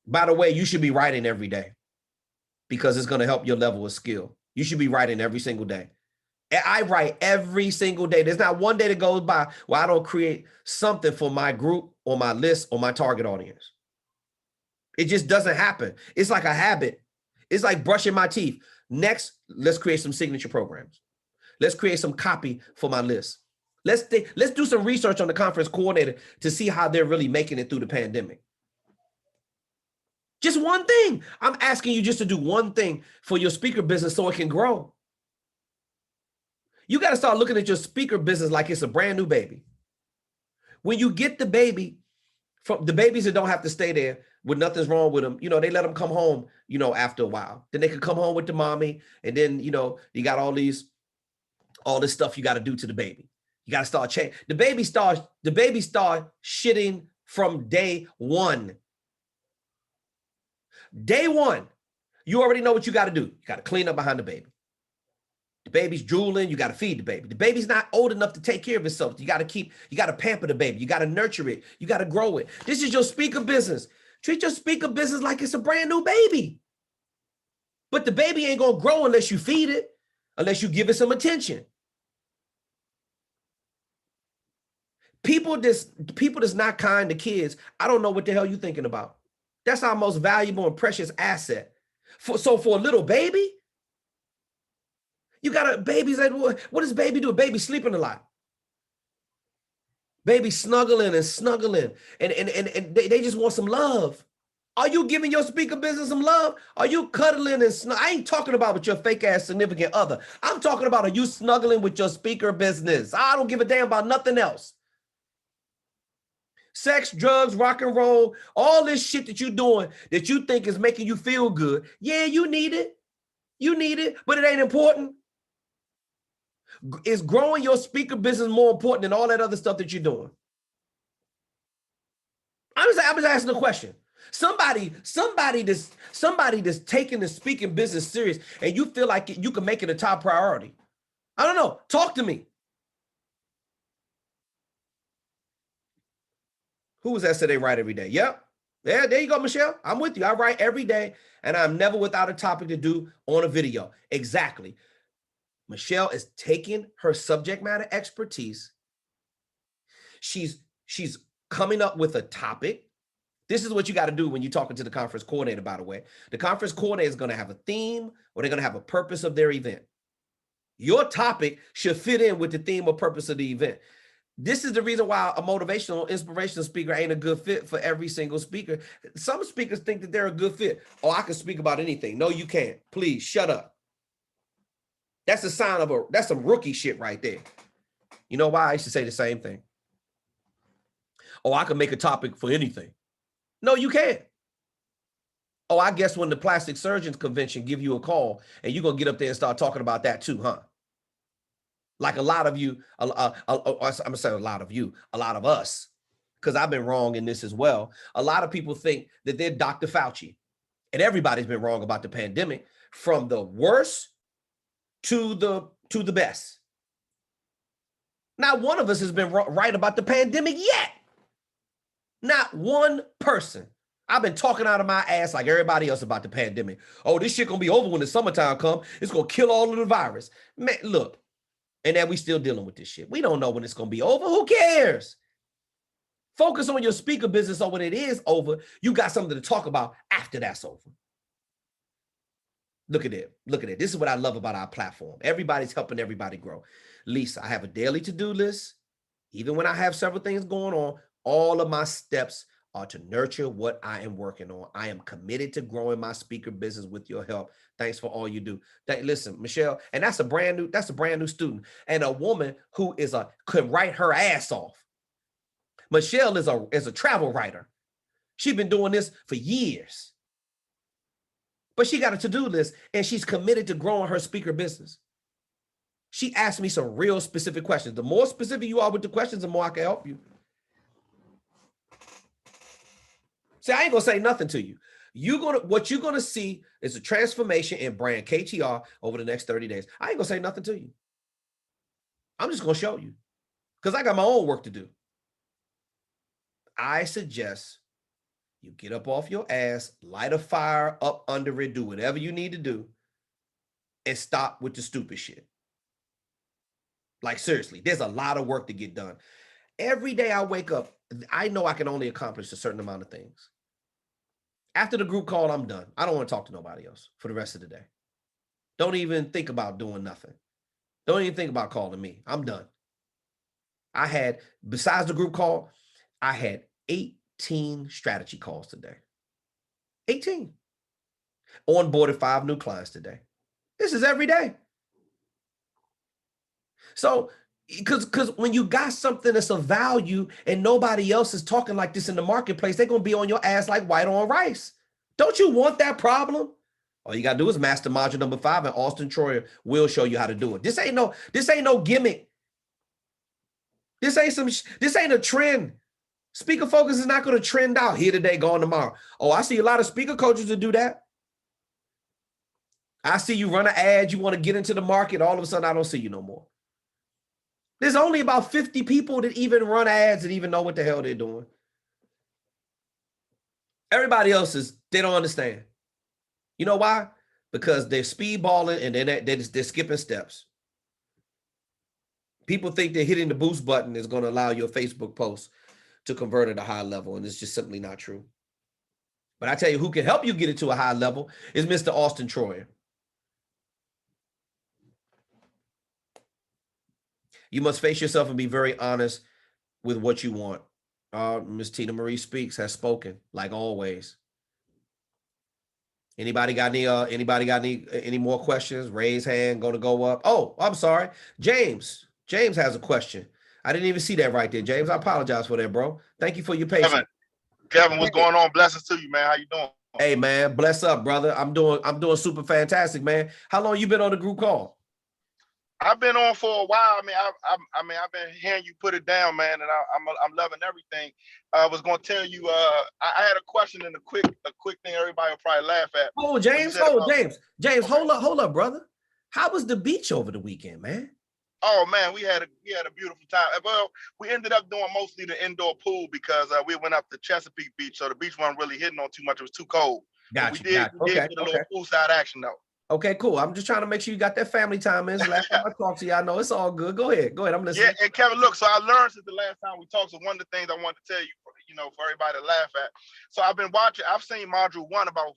By the way, you should be writing every day because it's going to help your level of skill. You should be writing every single day. I write every single day. There's not one day that goes by where I don't create something for my group or my list or my target audience. It just doesn't happen. It's like a habit. It's like brushing my teeth. Next, let's create some signature programs. Let's create some copy for my list. Let's do some research on the conference coordinator to see how they're really making it through the pandemic. Just one thing. I'm asking you just to do one thing for your speaker business so it can grow. You got to start looking at your speaker business like it's a brand new baby. When you get the baby, from the babies that don't have to stay there with nothing's wrong with them, they let them come home, after a while. Then they can come home with the mommy, and then, you got all this stuff you got to do to the baby. You got to start changing. The baby start shitting from day one. Day one, you already know what you got to do. You got to clean up behind the baby. The baby's drooling, you got to feed the baby. The baby's not old enough to take care of itself. You got to pamper the baby. You got to nurture it. You got to grow it. This is your speaker business. Treat your speaker business like it's a brand new baby. But the baby ain't going to grow unless you feed it, unless you give it some attention. People that's not kind to kids, I don't know what the hell you thinking about. That's our most valuable and precious asset. So for a little baby, you got babies that, what does baby do? Baby sleeping a lot. Baby snuggling and they just want some love. Are you giving your speaker business some love? Are you cuddling and I ain't talking about with your fake ass significant other. I'm talking about, are you snuggling with your speaker business? I don't give a damn about nothing else. Sex, drugs, rock and roll, all this shit that you're doing that you think is making you feel good. Yeah, you need it. You need it, but it ain't important. Is growing your speaker business more important than all that other stuff that you're doing? I'm just asking a question. Somebody that's taking the speaking business serious and you feel like you can make it a top priority. I don't know. Talk to me. Who was that said they write every day? Yep. Yeah, there you go, Michelle. I'm with you. I write every day and I'm never without a topic to do on a video. Exactly. Michelle is taking her subject matter expertise. She's coming up with a topic. This is what you got to do when you're talking to the conference coordinator, by the way. The conference coordinator is going to have a theme or they're going to have a purpose of their event. Your topic should fit in with the theme or purpose of the event. This is the reason why a motivational, inspirational speaker ain't a good fit for every single speaker. Some speakers think that they're a good fit. Oh, I can speak about anything. No, you can't. Please shut up. That's a sign of that's some rookie shit right there. You know why? I used to say the same thing. Oh, I can make a topic for anything. No, you can't. Oh, I guess when the plastic surgeons convention give you a call and you're going to get up there and start talking about that too, huh? Like a lot of you, I'm going to say a lot of you, a lot of us, because I've been wrong in this as well. A lot of people think that they're Dr. Fauci, and everybody's been wrong about the pandemic, from the worst to the best. Not one of us has been right about the pandemic yet. Not one person. I've been talking out of my ass like everybody else about the pandemic. Oh, this shit gonna be over when the summertime comes. It's gonna kill all of the virus. Man, look. And then we still dealing with this shit. We don't know when it's gonna be over. Who cares? Focus on your speaker business so when it is over, you got something to talk about after that's over. Look at it. Look at it. This is what I love about our platform. Everybody's helping everybody grow. Lisa, I have a daily to-do list. Even when I have several things going on, all of my steps are to nurture what I am working on. I am committed to growing my speaker business with your help. Thanks for all you do. Listen, Michelle, and that's a brand new student and a woman who could write her ass off. Michelle is a travel writer. She's been doing this for years. But she got a to-do list and she's committed to growing her speaker business. She asked me some real specific questions. The more specific you are with the questions, the more I can help you. See, I ain't gonna say nothing to you. What you're gonna see is a transformation in brand KTR over the next 30 days. I ain't gonna say nothing to you. I'm just gonna show you because I got my own work to do. I suggest you get up off your ass, light a fire up under it, do whatever you need to do, and stop with the stupid shit. Like seriously, there's a lot of work to get done. Every day I wake up, I know I can only accomplish a certain amount of things. After the group call, I'm done. I don't want to talk to nobody else for the rest of the day. Don't even think about doing nothing. Don't even think about calling me. I'm done. Besides the group call, I had 18 strategy calls today. 18. Onboarded 5 new clients today. This is every day. So, because when you got something that's of value and nobody else is talking like this in the marketplace, they're going to be on your ass like white on rice. Don't you want that problem? All you got to do is master module number 5, and Auston Troyer will show you how to do it. This ain't no gimmick. This ain't a trend. Speaker focus is not going to trend out here today, gone tomorrow. Oh, I see a lot of speaker coaches that do that. I see you run an ad, you want to get into the market, all of a sudden I don't see you no more. There's only about 50 people that even run ads and even know what the hell they're doing. Everybody else they don't understand. You know why? Because they're speedballing and they're skipping steps. People think that hitting the boost button is going to allow your Facebook post to convert at a high level, and it's just simply not true. But I tell you, who can help you get it to a high level is Mr. Auston Troyer. You must face yourself and be very honest with what you want. Ms. Tina Marie Speaks has spoken, like always. Anybody got any more questions? Raise hand, gonna go up. Oh, I'm sorry. James has a question. I didn't even see that right there, James. I apologize for that, bro. Thank you for your patience. Kevin, what's going on? Blessings to you, man. How you doing? Hey, man, bless up, brother. I'm doing super fantastic, man. How long you been on the group call? I've been on for a while. I mean, I've been hearing you put it down, man, and I'm loving everything. I was going to tell you, I had a question and a quick thing everybody will probably laugh at. Oh, James, James, hold up, brother. How was the beach over the weekend, man? Oh man, we had a beautiful time. Well, we ended up doing mostly the indoor pool because we went up to Chesapeake Beach, so the beach wasn't really hitting on too much. It was too cold. Gotcha. We did get a little poolside action though. Okay, cool. I'm just trying to make sure you got that family time in. Last time I talked to you, I know it's all good. Go ahead. I'm listening. Yeah, and Kevin, look, so I learned since the last time we talked. So one of the things I wanted to tell you, for everybody to laugh at. So I've seen module 1 about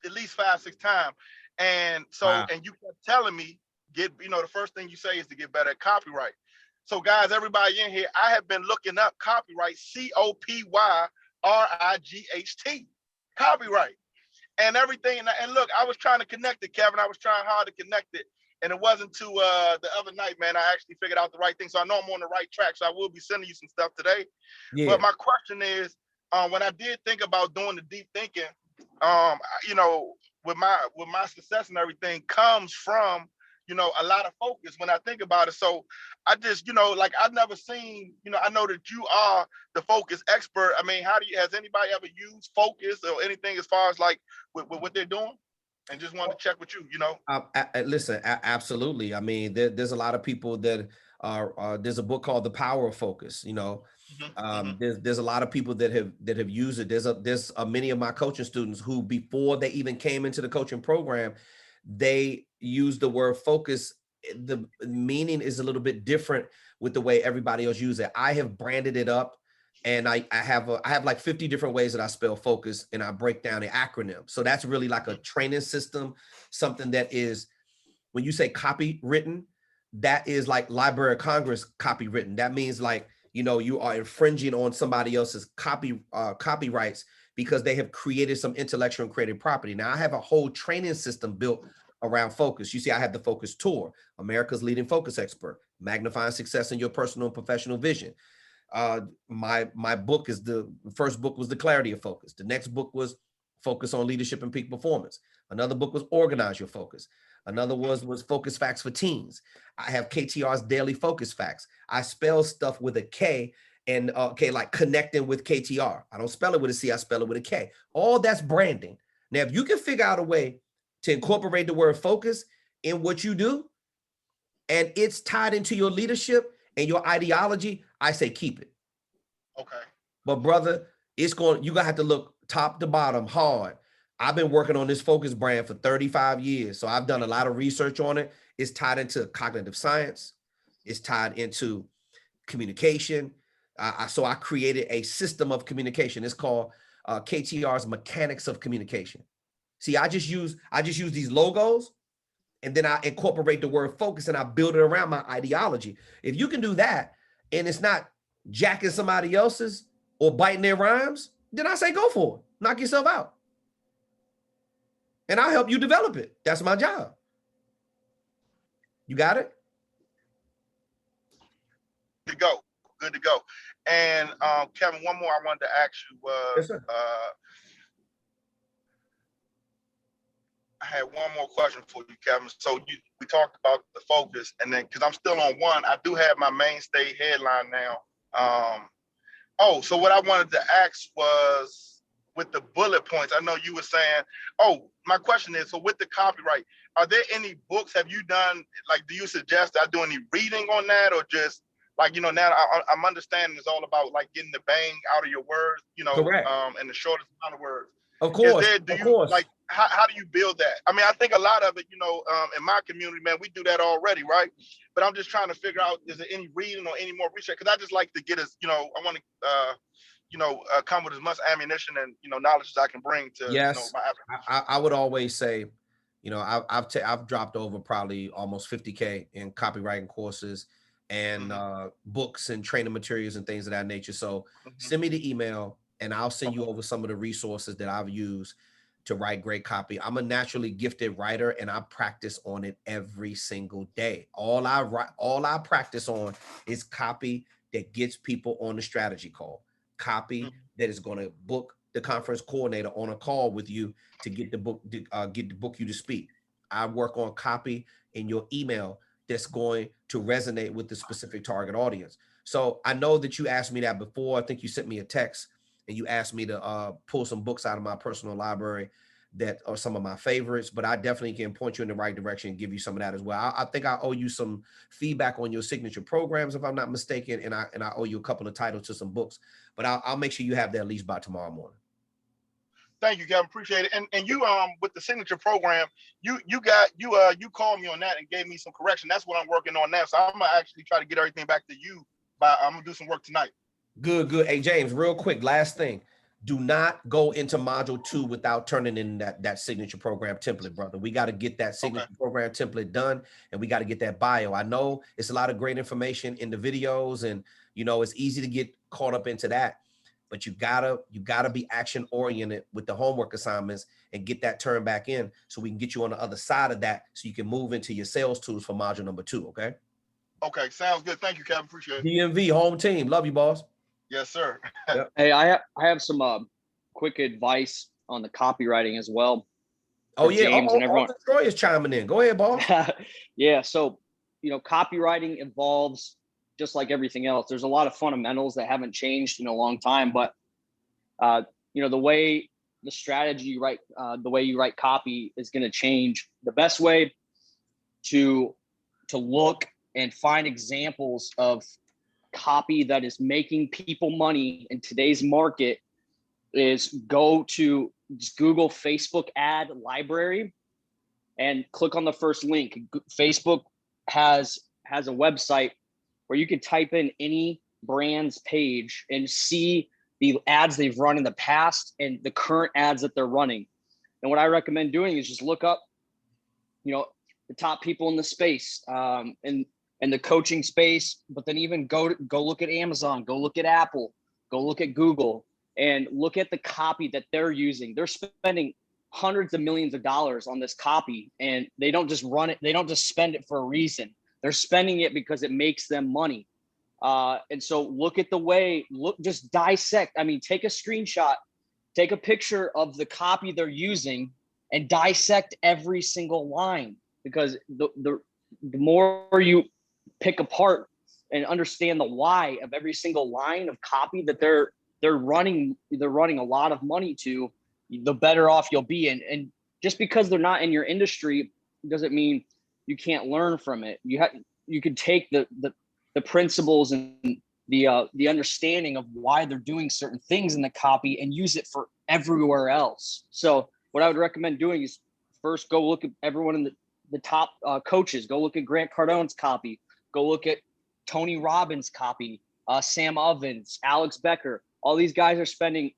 at least 5-6 times. And so, wow. And you kept telling me, the first thing you say is to get better at copyright. So guys, everybody in here, I have been looking up copyright, COPYRIGHT, copyright. And everything, and look, I was trying to connect it, Kevin. I was trying hard to connect it, and it wasn't to the other night, man. I actually figured out the right thing, so I know I'm on the right track. So I will be sending you some stuff today. Yeah. But my question is, when I did think about doing the deep thinking, with my success and everything comes from a lot of focus when I think about it. So I just, I've never seen, I know that you are the focus expert. I mean, has anybody ever used focus or anything as far as like with what they're doing? And just wanted to check with you, Listen, absolutely. I mean, there's a lot of people that there's a book called The Power of Focus, there's a lot of people that have used it. There's many of my coaching students who, before they even came into the coaching program, they use the word focus. The meaning is a little bit different with the way everybody else uses it. I have branded it up, and I have like 50 different ways that I spell focus, and I break down the acronym. So that's really like a training system, something that is, when you say copywritten, that is like Library of Congress copywritten. That means like, you are infringing on somebody else's copyrights because they have created some intellectual and creative property. Now I have a whole training system built around focus. You see, I have the Focus Tour, America's leading focus expert, magnifying success in your personal and professional vision. My book is the first book was The Clarity of Focus. The next book was Focus on Leadership and Peak Performance. Another book was Organize Your Focus. Another was Focus Facts for Teens. I have KTR's Daily Focus Facts. I spell stuff with a K and like connecting with KTR. I don't spell it with a C, I spell it with a K. All that's branding. Now, if you can figure out a way to incorporate the word focus in what you do, and it's tied into your leadership and your ideology, I say keep it. Okay. But brother, you're gonna have to look top to bottom hard. I've been working on this focus brand for 35 years. So I've done a lot of research on it. It's tied into cognitive science. It's tied into communication. So I created a system of communication. It's called KTR's Mechanics of Communication. See, I just use these logos, and then I incorporate the word focus, and I build it around my ideology. If you can do that, and it's not jacking somebody else's or biting their rhymes, then I say go for it. Knock yourself out. and I'll help you develop it. That's my job. You got it? Good to go. And Kevin, one more I wanted to ask you was, Yes, I had one more question for you, Kevin. So we talked about the focus, and then because I'm still on one, I do have my mainstay headline now. So what I wanted to ask was with the bullet points. I know you were saying. My question is, so with the copyright, are there any books? Have you done, like, do you suggest I do any reading on that, or just like, now I'm understanding it's all about like getting the bang out of your words, correct. And the shortest amount of words. Of course. Like, how do you build that? I mean, I think a lot of it, in my community, man, we do that already, right? But I'm just trying to figure out, is there any reading or any more research? Because I just like to get I want to, come with as much ammunition and, knowledge as I can bring to, yes. my application. I would always say, I've dropped over probably almost 50K in copywriting courses and books and training materials and things of that nature. So send me the email and I'll send you over some of the resources that I've used to write great copy. I'm a naturally gifted writer and I practice on it every single day. All I practice on is copy that gets people on the strategy call, copy that is going to book the conference coordinator on a call with you to get the book, you to speak. I work on copy in your email that's going to resonate with the specific target audience. So I know that you asked me that before. I think you sent me a text and you asked me to pull some books out of my personal library that are some of my favorites, but I definitely can point you in the right direction and give you some of that as well. I think I owe you some feedback on your signature programs, if I'm not mistaken, and I owe you a couple of titles to some books, but I'll make sure you have that at least by tomorrow morning. Thank you, Kevin. Appreciate it. And you with the signature program, you called me on that and gave me some correction. That's what I'm working on now. So I'm gonna actually try to get everything back to you. I'm gonna do some work tonight. Good. Hey, James, real quick, last thing. Do not go into module 2 without turning in that signature program template, brother. We got to get that signature program template done, and we got to get that bio. I know it's a lot of great information in the videos, and it's easy to get caught up into that, but you gotta be action oriented with the homework assignments and get that turned back in so we can get you on the other side of that so you can move into your sales tools for module number 2. Okay. Okay, sounds good. Thank you, Kevin. Appreciate it. DMV home team, love you, boss. Yes, sir. Yep. Hey, I have some quick advice on the copywriting as well. Oh yeah, James and everyone. Auston Troyer is chiming in. Go ahead, boss. Yeah, so copywriting evolves just like everything else. There's a lot of fundamentals that haven't changed in a long time, but the way the strategy you write, the way you write copy is going to change. The best way to look and find examples of copy that is making people money in today's market is go to just Google Facebook ad library and click on the first link. Facebook has a website where you can type in any brand's page and see the ads they've run in the past and the current ads that they're running. And what I recommend doing is just look up, the top people in the space, and the coaching space, but then even go look at Amazon, go look at Apple, go look at Google, and look at the copy that they're using. They're spending hundreds of millions of dollars on this copy, and they don't just run it. They don't just spend it for a reason. They're spending it because it makes them money. And so look at just dissect. I mean, take a screenshot, take a picture of the copy they're using and dissect every single line, because the more you pick apart and understand the why of every single line of copy that they're running a lot of money to, the better off you'll be. And just because they're not in your industry doesn't mean you can't learn from it. You could take the principles and the understanding of why they're doing certain things in the copy and use it for everywhere else. So what I would recommend doing is first go look at everyone in the top coaches. Go look at Grant Cardone's copy. Go look at Tony Robbins' copy, Sam Ovens, Alex Becker. All these guys are spending,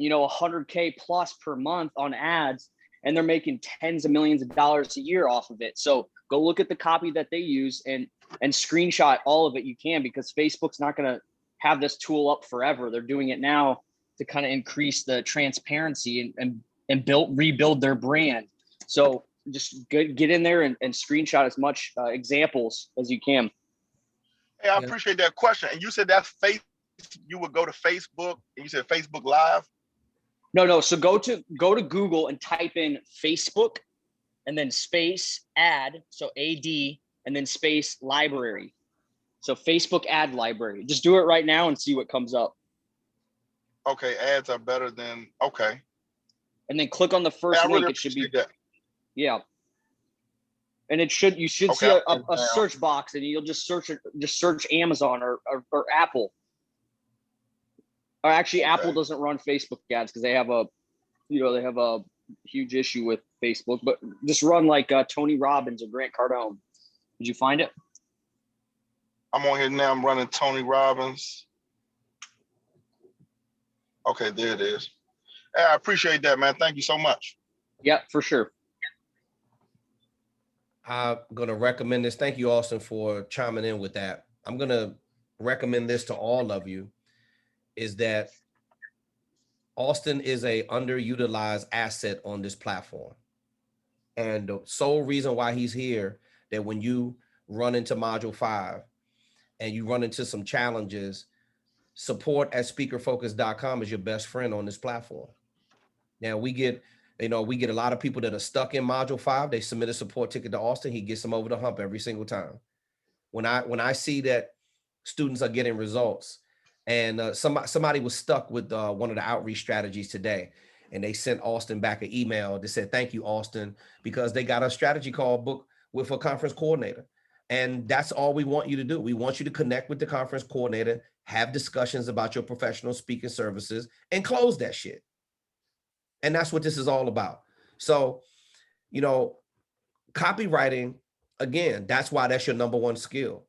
$100K plus per month on ads, and they're making tens of millions of dollars a year off of it. So go look at the copy that they use and screenshot all of it you can, because Facebook's not going to have this tool up forever. They're doing it now to kind of increase the transparency and and rebuild their brand. So just get in there and screenshot as much examples as you can. Hey, I appreciate that question. And you said that's you would go to Facebook and you said Facebook Live? No. So go to Google and type in Facebook and then space ad. So AD and then space library. So Facebook ad library. Just do it right now and see what comes up. Okay, ads are better than, okay. And then click on the first link. Really it should be that. Yeah. And you should see a search box, and you'll just search Amazon or Apple. Or actually, Apple doesn't run Facebook ads because they have a huge issue with Facebook. But just run like Tony Robbins or Grant Cardone. Did you find it? I'm on here now. I'm running Tony Robbins. Okay, there it is. Hey, I appreciate that, man. Thank you so much. Yeah, for sure. I'm going to recommend this. Thank you, Austin, for chiming in with that. I'm going to recommend this to all of you, is that Austin is a underutilized asset on this platform. And the sole reason why he's here, that when you run into module 5 and you run into some challenges, support@speakerfocus.com is your best friend on this platform. Now we get a lot of people that are stuck in module 5. They submit a support ticket to Austin. He gets them over the hump every single time. When I see that students are getting results, and somebody was stuck with one of the outreach strategies today, and they sent Austin back an email that said, "Thank you, Austin," because they got a strategy call booked with a conference coordinator. And that's all we want you to do. We want you to connect with the conference coordinator, have discussions about your professional speaking services, and close that shit. And that's what this is all about. So, copywriting, again, that's why that's your number one skill.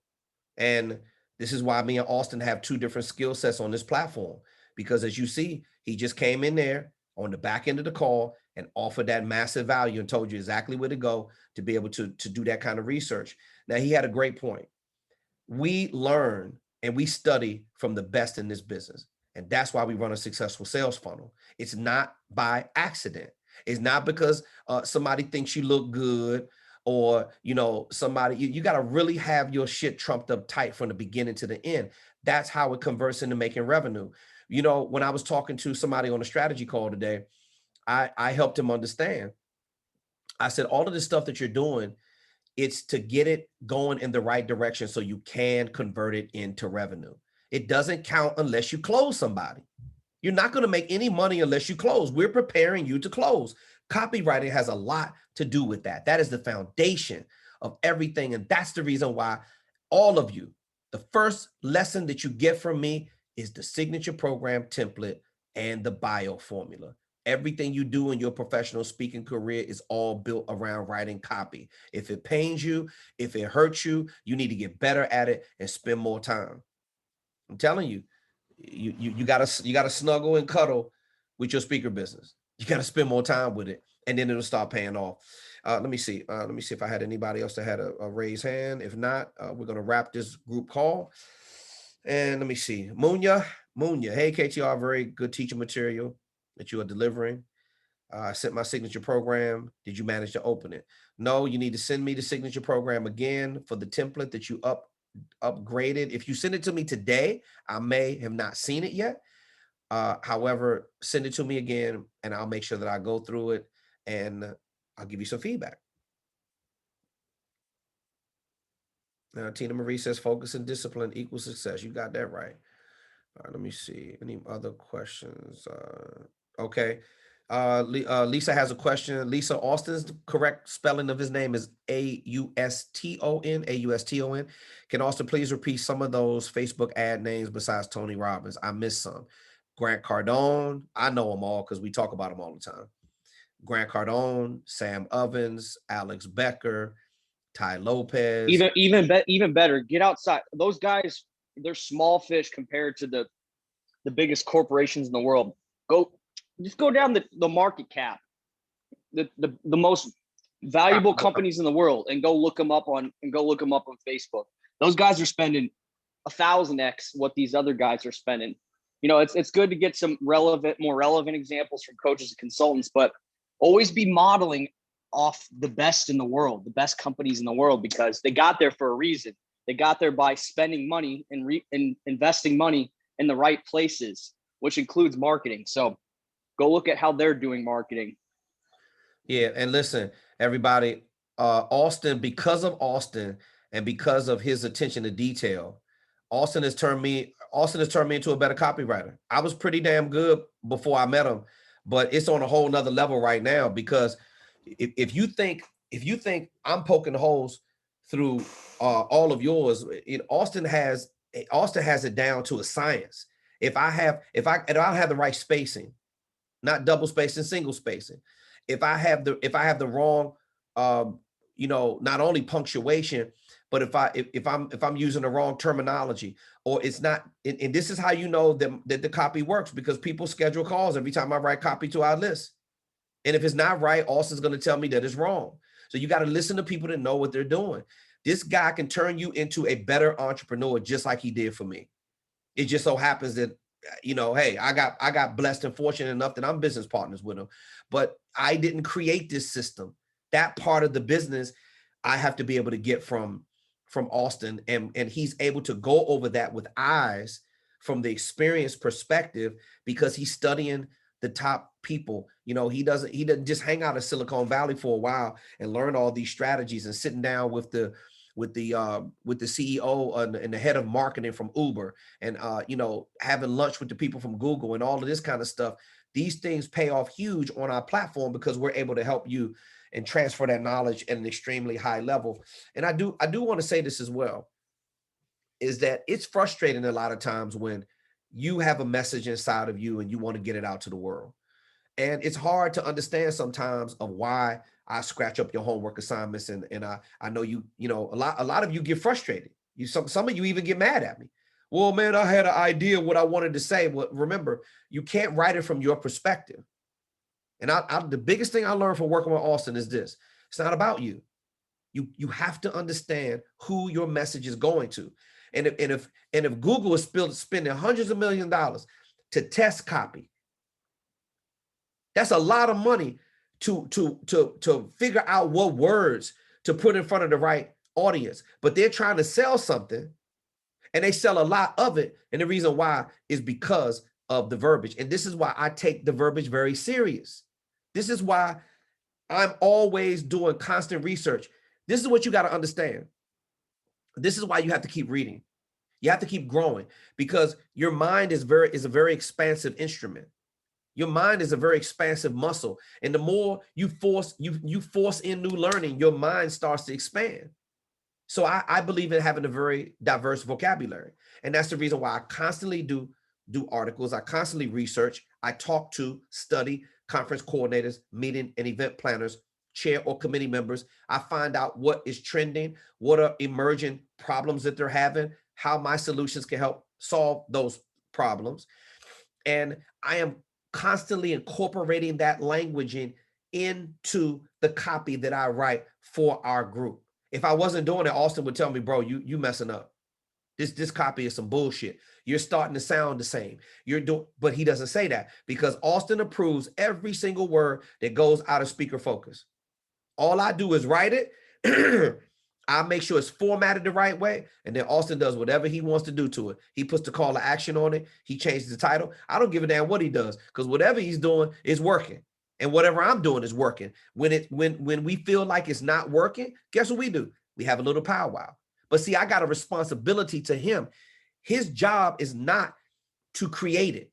And this is why me and Austin have 2 different skill sets on this platform, because as you see, he just came in there on the back end of the call and offered that massive value and told you exactly where to go to be able to do that kind of research. Now, he had a great point. We learn and we study from the best in this business. And that's why we run a successful sales funnel. It's not by accident. It's not because somebody thinks you look good, or, somebody, you got to really have your shit trumped up tight from the beginning to the end. That's how it converts into making revenue. When I was talking to somebody on a strategy call today, I helped him understand. I said, all of this stuff that you're doing, it's to get it going in the right direction so you can convert it into revenue. It doesn't count unless you close somebody. You're not going to make any money unless you close. We're preparing you to close. Copywriting has a lot to do with that. That is the foundation of everything. And that's the reason why all of you, the first lesson that you get from me is the signature program template and the bio formula. Everything you do in your professional speaking career is all built around writing copy. If it pains you, if it hurts you, you need to get better at it and spend more time. I'm telling you, you gotta snuggle and cuddle with your speaker business. You gotta spend more time with it, and then it'll start paying off. Let me see if I had anybody else that had a raised hand. If not, we're gonna wrap this group call. And let me see, Munya, hey KTR, very good teaching material that you are delivering. I sent my signature program. Did you manage to open it? No, you need to send me the signature program again for the template that you upgraded. If you send it to me today, I may have not seen it yet. However, send it to me again and I'll make sure that I go through it and I'll give you some feedback. Now, Tina Marie says focus and discipline equals success. You got that right. All right, let me see. Any other questions? Okay. Lisa has a question. Lisa, Austin's correct spelling of his name is Auston, Auston. Can Austin please repeat some of those Facebook ad names besides Tony Robbins? I missed some. Grant Cardone. I know them all because we talk about them all the time. Grant Cardone, Sam Ovens, Alex Becker, Ty Lopez. Even better. Get outside. Those guys, they're small fish compared to the biggest corporations in the world. Just go down the market cap, the most valuable companies in the world, and go look them up on Facebook. Those guys are spending 1,000x what these other guys are spending. It's good to get some more relevant examples from coaches and consultants, but always be modeling off the best in the world, the best companies in the world, because they got there for a reason. They got there by spending money and investing money in the right places, which includes marketing. So go look at how they're doing marketing. Yeah, and listen, everybody, Auston, because of Auston and because of his attention to detail, Auston has turned me into a better copywriter. I was pretty damn good before I met him, but it's on a whole nother level right now, because if you think I'm poking holes through all of yours, Auston has it down to a science. If I have the right spacing, not double spacing, single spacing. If I have the wrong, not only punctuation, but if I'm using the wrong terminology, or it's not, and this is how you know that the copy works, because people schedule calls every time I write copy to our list. And if it's not right, Austin's going to tell me that it's wrong. So you got to listen to people that know what they're doing. This guy can turn you into a better entrepreneur, just like he did for me. It just so happens that, hey, I got blessed and fortunate enough that I'm business partners with him, but I didn't create this system. That part of the business, I have to be able to get from Auston, and he's able to go over that with eyes from the experience perspective, because he's studying the top people. He doesn't just hang out in Silicon Valley for a while and learn all these strategies and sitting down with the CEO and the head of marketing from Uber, and having lunch with the people from Google and all of this kind of stuff. These things pay off huge on our platform, because we're able to help you and transfer that knowledge at an extremely high level. And I do want to say this as well, is that it's frustrating a lot of times when you have a message inside of you and you want to get it out to the world. And it's hard to understand sometimes of why I scratch up your homework assignments. And I know a lot of you get frustrated. Some of you even get mad at me. Well, man, I had an idea what I wanted to say. Well, remember, you can't write it from your perspective. And the biggest thing I learned from working with Auston is this: it's not about you. You have to understand who your message is going to. And if Google is spending hundreds of millions of dollars to test copy, that's a lot of money to figure out what words to put in front of the right audience. But they're trying to sell something, and they sell a lot of it. And the reason why is because of the verbiage. And this is why I take the verbiage very serious. This is why I'm always doing constant research. This is what you got to understand. This is why you have to keep reading. You have to keep growing, because your mind is a very expansive instrument. Your mind is a very expansive muscle. And the more you force in new learning, your mind starts to expand. So I believe in having a very diverse vocabulary. And that's the reason why I constantly do articles. I constantly research. I talk to, study conference coordinators, meeting and event planners, chair or committee members. I find out what is trending, what are emerging problems that they're having, how my solutions can help solve those problems. And I am constantly incorporating that language into the copy that I write for our group. If I wasn't doing it, Auston would tell me, bro, you messing up. This copy is some bullshit. You're starting to sound the same. But he doesn't say that, because Auston approves every single word that goes out of Speaker Focus. All I do is write it. I make sure it's formatted the right way, and then Auston does whatever he wants to do to it. He puts the call to action on it. He changes the title. I don't give a damn what he does, because whatever he's doing is working, and whatever I'm doing is working. When we feel like it's not working, guess what we do? We have a little powwow. But see, I got a responsibility to him. His job is not to create it.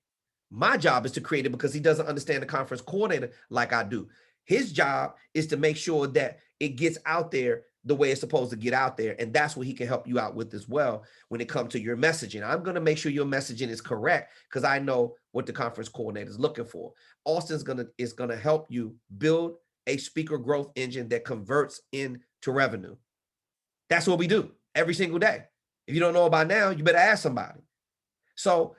My job is to create it, because he doesn't understand the conference coordinator like I do. His job is to make sure that it gets out there the way it's supposed to get out there. And that's what he can help you out with as well when it comes to your messaging. I'm going to make sure your messaging is correct, because I know what the conference coordinator is looking for. Austin's is going to help you build a speaker growth engine that converts into revenue. That's what we do every single day. If you don't know about now, you better ask somebody. So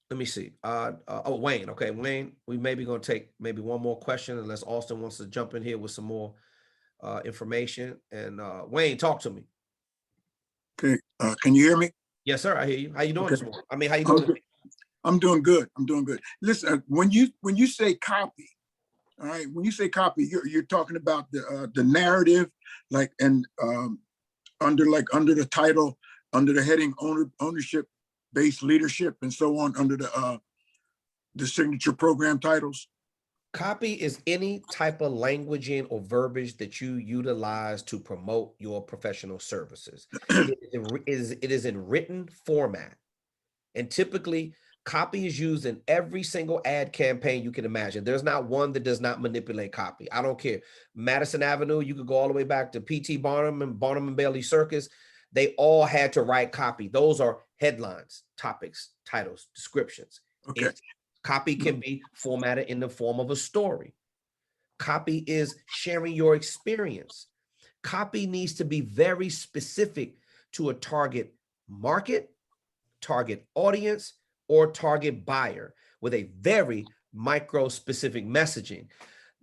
let me see. Wayne. Okay, Wayne, we may be going to take maybe one more question, unless Auston wants to jump in here with some more information. And Wayne, talk to me. Okay, can you hear me? Yes, sir. I hear you. How you doing Okay. this morning? I mean, how you doing? I'm doing good. I'm doing good. Listen, when you say copy, All right. When you say copy, you're talking about the narrative, like, and under the title, under the heading ownership based leadership and so on, under the signature program titles. Copy is any type of languaging or verbiage that you utilize to promote your professional services. It is in written format. And typically, copy is used in every single ad campaign you can imagine. There's not one that does not manipulate copy. I don't care. Madison Avenue, you could go all the way back to P.T. Barnum and Bailey Circus. They all had to write copy. Those are headlines, topics, titles, descriptions. Okay. Copy can be formatted in the form of a story. Copy is sharing your experience. Copy needs to be very specific to a target market, target audience, or target buyer with a very micro specific messaging.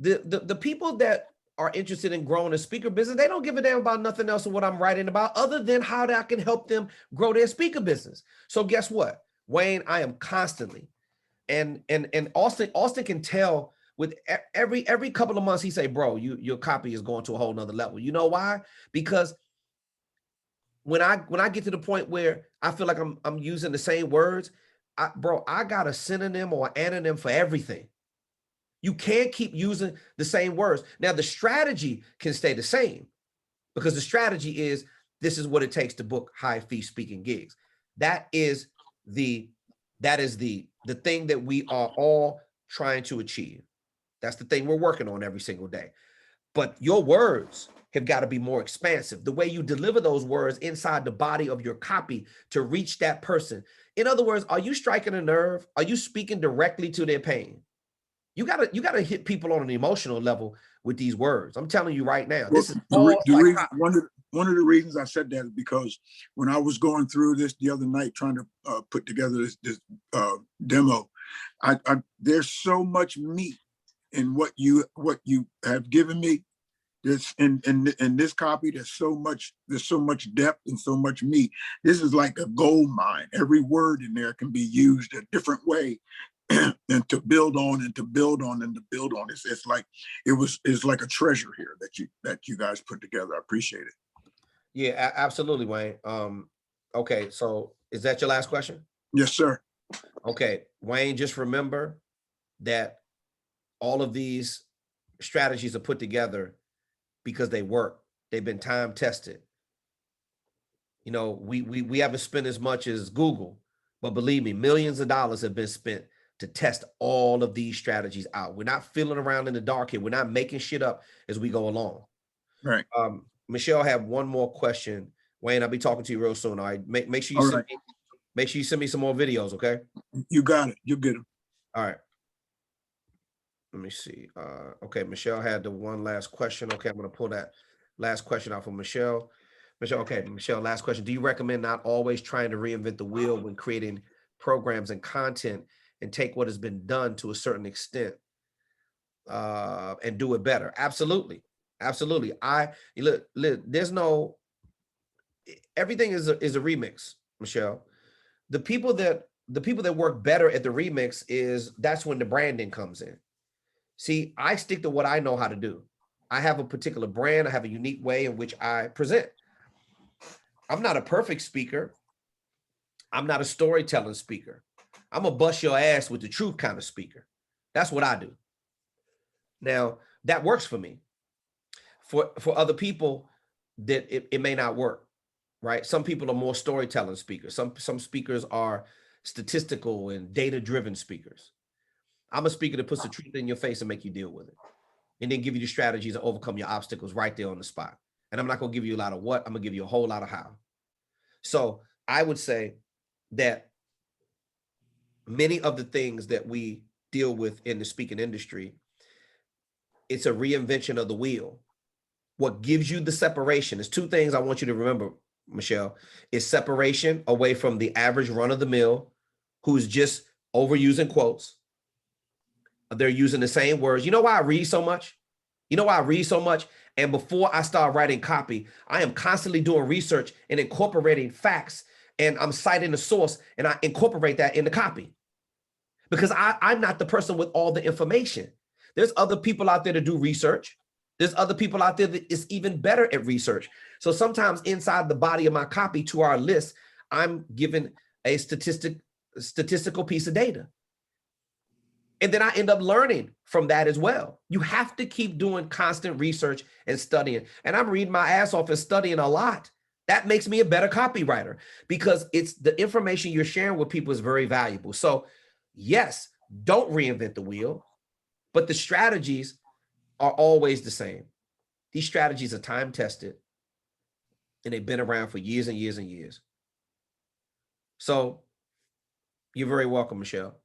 The people that are interested in growing a speaker business, they don't give a damn about nothing else of what I'm writing about other than how I can help them grow their speaker business. So guess what, Wayne, I am constantly, and Austin can tell with every couple of months, he say, bro, your copy is going to a whole nother level. You know why? Because when I get to the point where I feel like I'm using the same words, I got a synonym or anonym for everything. You can't keep using the same words. Now the strategy can stay the same because the strategy is, this is what it takes to book high fee speaking gigs. That is the thing that we are all trying to achieve. That's the thing we're working on every single day. But your words have got to be more expansive. The way you deliver those words inside the body of your copy to reach that person. In other words, are you striking a nerve? Are you speaking directly to their pain? You gotta hit people on an emotional level with these words. I'm telling you right now. This is all one of the reasons I said that is because when I was going through this the other night, trying to put together this demo, there's so much meat in what you have given me. This in this copy, there's so much depth and so much meat. This is like a gold mine. Every word in there can be used a different way. And to build on and to build on and to build on. It's like it's like a treasure here that you guys put together. I appreciate it. Yeah, absolutely, Wayne. Okay, so is that your last question? Yes, sir. Okay, Wayne, just remember that all of these strategies are put together because they work. They've been time tested. You know, we haven't spent as much as Google, but believe me, millions of dollars have been spent to test all of these strategies out. We're not fiddling around in the dark here. We're not making shit up as we go along. Right. Michelle have one more question. Wayne, I'll be talking to you real soon. All right. Make sure you send me some more videos, okay? You got it. You get them. All right. Let me see. Okay, Michelle had the one last question. Okay, I'm gonna pull that last question out from Michelle. Michelle, last question. Do you recommend not always trying to reinvent the wheel when creating programs and content, and take what has been done to a certain extent and do it better? Absolutely. Absolutely. Look, there's no, everything is a remix, Michelle. The people that work better at the remix that's when the branding comes in. See, I stick to what I know how to do. I have a particular brand. I have a unique way in which I present. I'm not a perfect speaker. I'm not a storytelling speaker. I'm a bust your ass with the truth kind of speaker. That's what I do. Now, that works for me. For other people, that it may not work, right? Some people are more storytelling speakers. Some speakers are statistical and data-driven speakers. I'm a speaker that puts the truth in your face and make you deal with it, and then give you the strategies to overcome your obstacles right there on the spot. And I'm not going to give you a lot of what, I'm going to give you a whole lot of how. So I would say that many of the things that we deal with in the speaking industry, it's a reinvention of the wheel. What gives you the separation is two things I want you to remember, Michelle, is separation away from the average run of the mill who's just overusing quotes. They're using the same words. You know why I read so much? And before I start writing copy, I am constantly doing research and incorporating facts, and I'm citing the source and I incorporate that in the copy, because I'm not the person with all the information. There's other people out there to do research. There's other people out there that is even better at research. So sometimes inside the body of my copy to our list, I'm given a statistical piece of data. And then I end up learning from that as well. You have to keep doing constant research and studying. And I'm reading my ass off and studying a lot. That makes me a better copywriter because it's the information you're sharing with people is very valuable. So yes, don't reinvent the wheel, but the strategies are always the same. These strategies are time tested and they've been around for years and years and years. So you're very welcome, Michelle.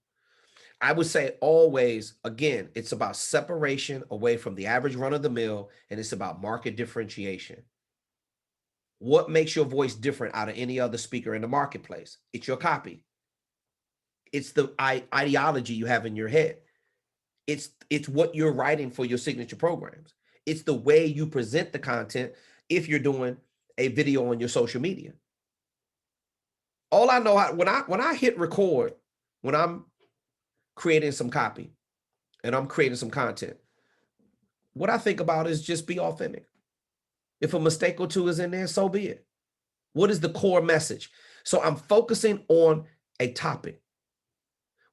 I would say always, again, it's about separation away from the average run of the mill, and it's about market differentiation. What makes your voice different out of any other speaker in the marketplace? It's your copy. It's the ideology you have in your head. It's what you're writing for your signature programs. It's the way you present the content if you're doing a video on your social media. All I know, when I hit record, when I'm creating some copy and I'm creating some content, what I think about is just be authentic. If a mistake or two is in there, so be it. What is the core message? So I'm focusing on a topic.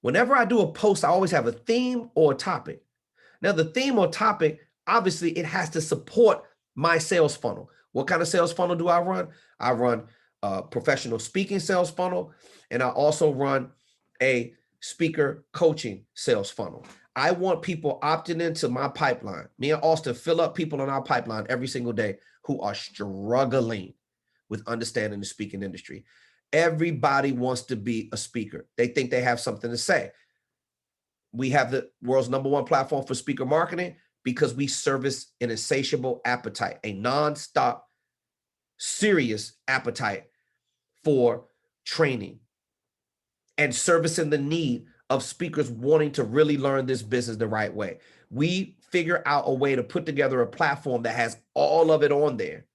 Whenever I do a post, I always have a theme or a topic. Now, the theme or topic, obviously, it has to support my sales funnel. What kind of sales funnel do I run? I run a professional speaking sales funnel, and I also run a speaker coaching sales funnel. I want people opting into my pipeline. Me and Austin fill up people in our pipeline every single day who are struggling with understanding the speaking industry. Everybody wants to be a speaker. They think they have something to say. We have the world's #1 platform for speaker marketing because we service an insatiable appetite, a nonstop, serious appetite for training and servicing the need of speakers wanting to really learn this business the right way. We figure out a way to put together a platform that has all of it on there.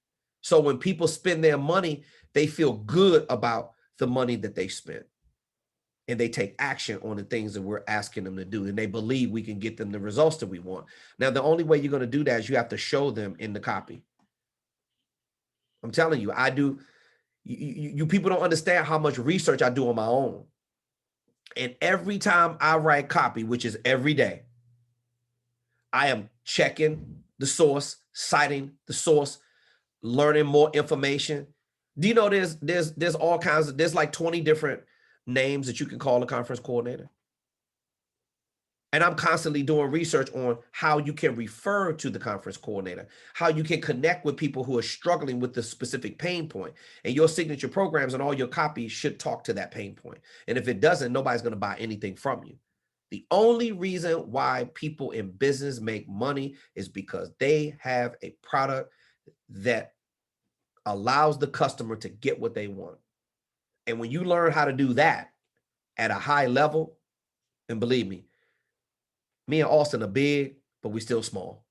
So when people spend their money, they feel good about the money that they spent. And they take action on the things that we're asking them to do. And they believe we can get them the results that we want. Now, the only way you're going to do that is you have to show them in the copy. I'm telling you, I do. You people don't understand how much research I do on my own. And every time I write copy, which is every day, I am checking the source, citing the source, learning more information. Do you know there's all kinds of, there's like 20 different names that you can call a conference coordinator. And I'm constantly doing research on how you can refer to the conference coordinator, how you can connect with people who are struggling with the specific pain point. And your signature programs and all your copies should talk to that pain point. And if it doesn't, nobody's going to buy anything from you. The only reason why people in business make money is because they have a product that allows the customer to get what they want. And when you learn how to do that at a high level, and believe me and Austin are big, but we're still small,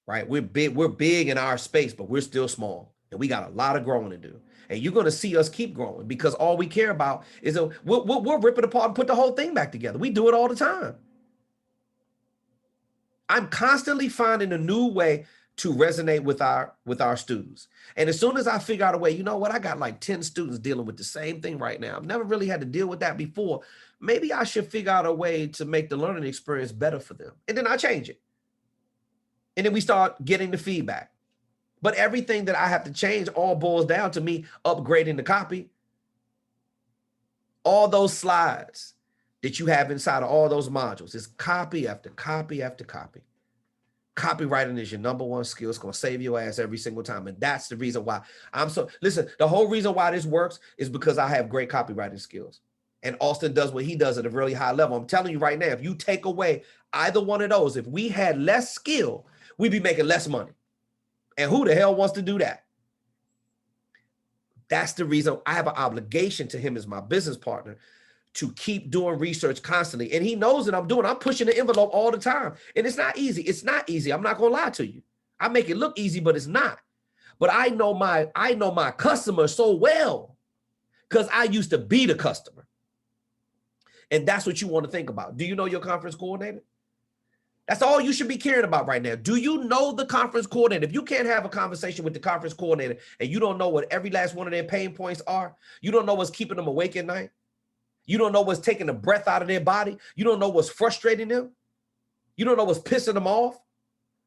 right? We're big in our space, but we're still small. And we got a lot of growing to do. And you're going to see us keep growing because all we care about is we'll rip it apart and put the whole thing back together. We do it all the time. I'm constantly finding a new way to resonate with our students. And as soon as I figure out a way, you know what, I got like 10 students dealing with the same thing right now. I've never really had to deal with that before. Maybe I should figure out a way to make the learning experience better for them. And then I change it. And then we start getting the feedback. But everything that I have to change all boils down to me upgrading the copy. All those slides that you have inside of all those modules is copy after copy after copy. Copywriting is your #1 skill. It's going to save your ass every single time. And that's the reason why listen, the whole reason why this works is because I have great copywriting skills. And Austin does what he does at a really high level. I'm telling you right now, if you take away either one of those, if we had less skill, we'd be making less money. And who the hell wants to do that? That's the reason I have an obligation to him as my business partner to keep doing research constantly. And he knows that I'm pushing the envelope all the time. And it's not easy. It's not easy. I'm not going to lie to you. I make it look easy, but it's not. But I know my customer so well because I used to be the customer. And that's what you want to think about. Do you know your conference coordinator? That's all you should be caring about right now. Do you know the conference coordinator? If you can't have a conversation with the conference coordinator and you don't know what every last one of their pain points are, you don't know what's keeping them awake at night, you don't know what's taking the breath out of their body, you don't know what's frustrating them, you don't know what's pissing them off,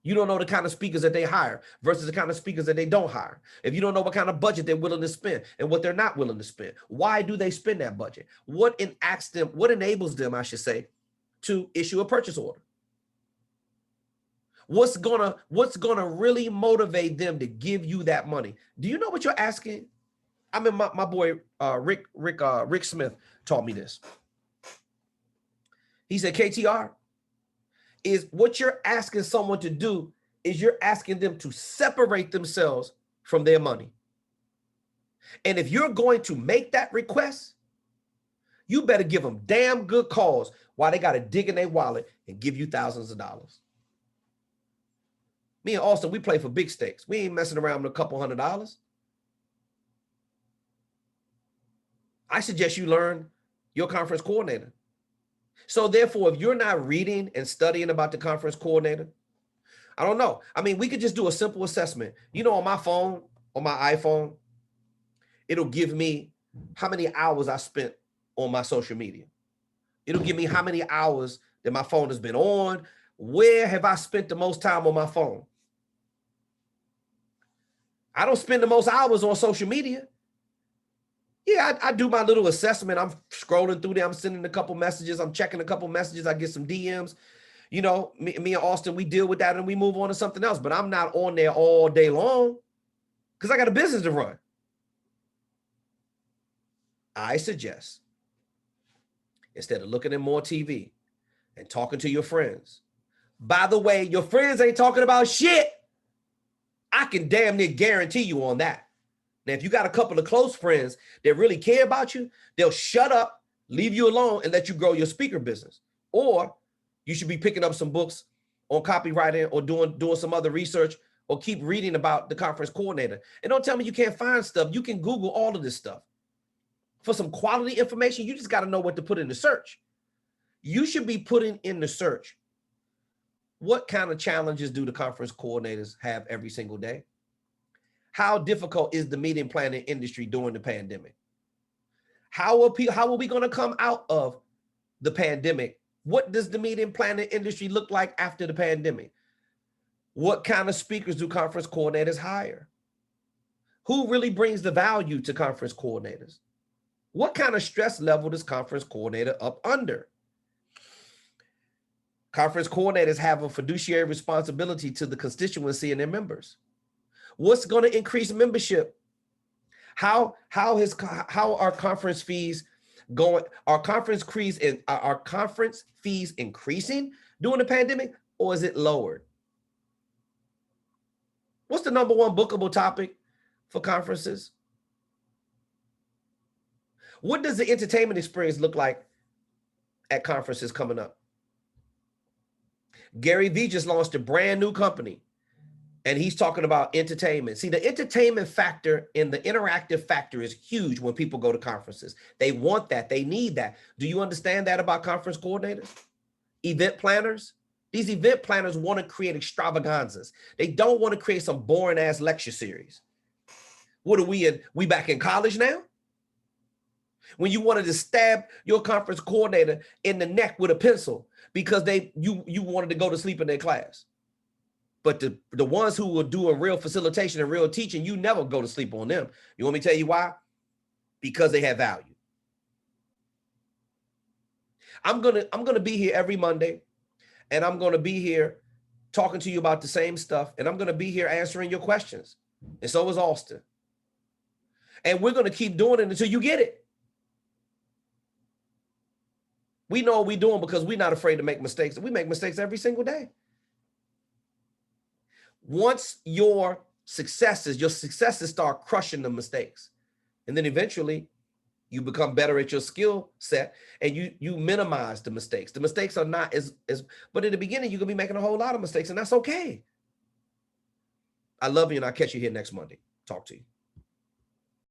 you don't know the kind of speakers that they hire versus the kind of speakers that they don't hire. If you don't know what kind of budget they're willing to spend and what they're not willing to spend, why do they spend that budget? What enables them, I should say, to issue a purchase order? What's gonna really motivate them to give you that money? Do you know what you're asking? I mean, my boy Rick Smith taught me this. He said, KTR, is what you're asking someone to do is you're asking them to separate themselves from their money. And if you're going to make that request, you better give them damn good cause while they got to dig in their wallet and give you thousands of dollars. Me and Austin, we play for big stakes. We ain't messing around with a couple $100. I suggest you learn your conference coordinator. So therefore, if you're not reading and studying about the conference coordinator, I don't know. I mean, we could just do a simple assessment. You know, on my phone, on my iPhone, it'll give me how many hours I spent on my social media. It'll give me how many hours that my phone has been on. Where have I spent the most time on my phone? I don't spend the most hours on social media. Yeah, I do my little assessment. I'm scrolling through there. I'm sending a couple messages. I'm checking a couple messages. I get some DMs. You know, me and Austin, we deal with that and we move on to something else. But I'm not on there all day long because I got a business to run. I suggest, instead of looking at more TV and talking to your friends, by the way, your friends ain't talking about shit. I can damn near guarantee you on that. Now, if you got a couple of close friends that really care about you, they'll shut up, leave you alone, and let you grow your speaker business. Or you should be picking up some books on copywriting or doing some other research or keep reading about the conference coordinator. And don't tell me you can't find stuff. You can Google all of this stuff. For some quality information, you just got to know what to put in the search. You should be putting in the search, what kind of challenges do the conference coordinators have every single day? How difficult is the meeting planning industry during the pandemic? How are we going to come out of the pandemic? What does the meeting planning industry look like after the pandemic? What kind of speakers do conference coordinators hire? Who really brings the value to conference coordinators? What kind of stress level does conference coordinator up under? Conference coordinators have a fiduciary responsibility to the constituency and their members. What's going to increase membership? How are conference fees going? Are conference fees increasing during the pandemic, or is it lowered? What's the number one bookable topic for conferences? What does the entertainment experience look like at conferences coming up? Gary Vee just launched a brand new company, and he's talking about entertainment. See, the entertainment factor and the interactive factor is huge when people go to conferences. They want that. They need that. Do you understand that about conference coordinators? Event planners? These event planners want to create extravaganzas. They don't want to create some boring ass lecture series. What are we in? We back in college now? When you wanted to stab your conference coordinator in the neck with a pencil because you wanted to go to sleep in their class. But the ones who will do a real facilitation and real teaching, you never go to sleep on them. You want me to tell you why? Because they have value. I'm gonna be here every Monday, and I'm gonna be here talking to you about the same stuff, and I'm gonna be here answering your questions. And so is Austin. And we're gonna keep doing it until you get it. We know what we're doing because we're not afraid to make mistakes. We make mistakes every single day. Once your successes start crushing the mistakes. And then eventually you become better at your skill set and you minimize the mistakes. The mistakes are not as, but in the beginning, you're gonna be making a whole lot of mistakes, and that's okay. I love you, and I'll catch you here next Monday. Talk to you.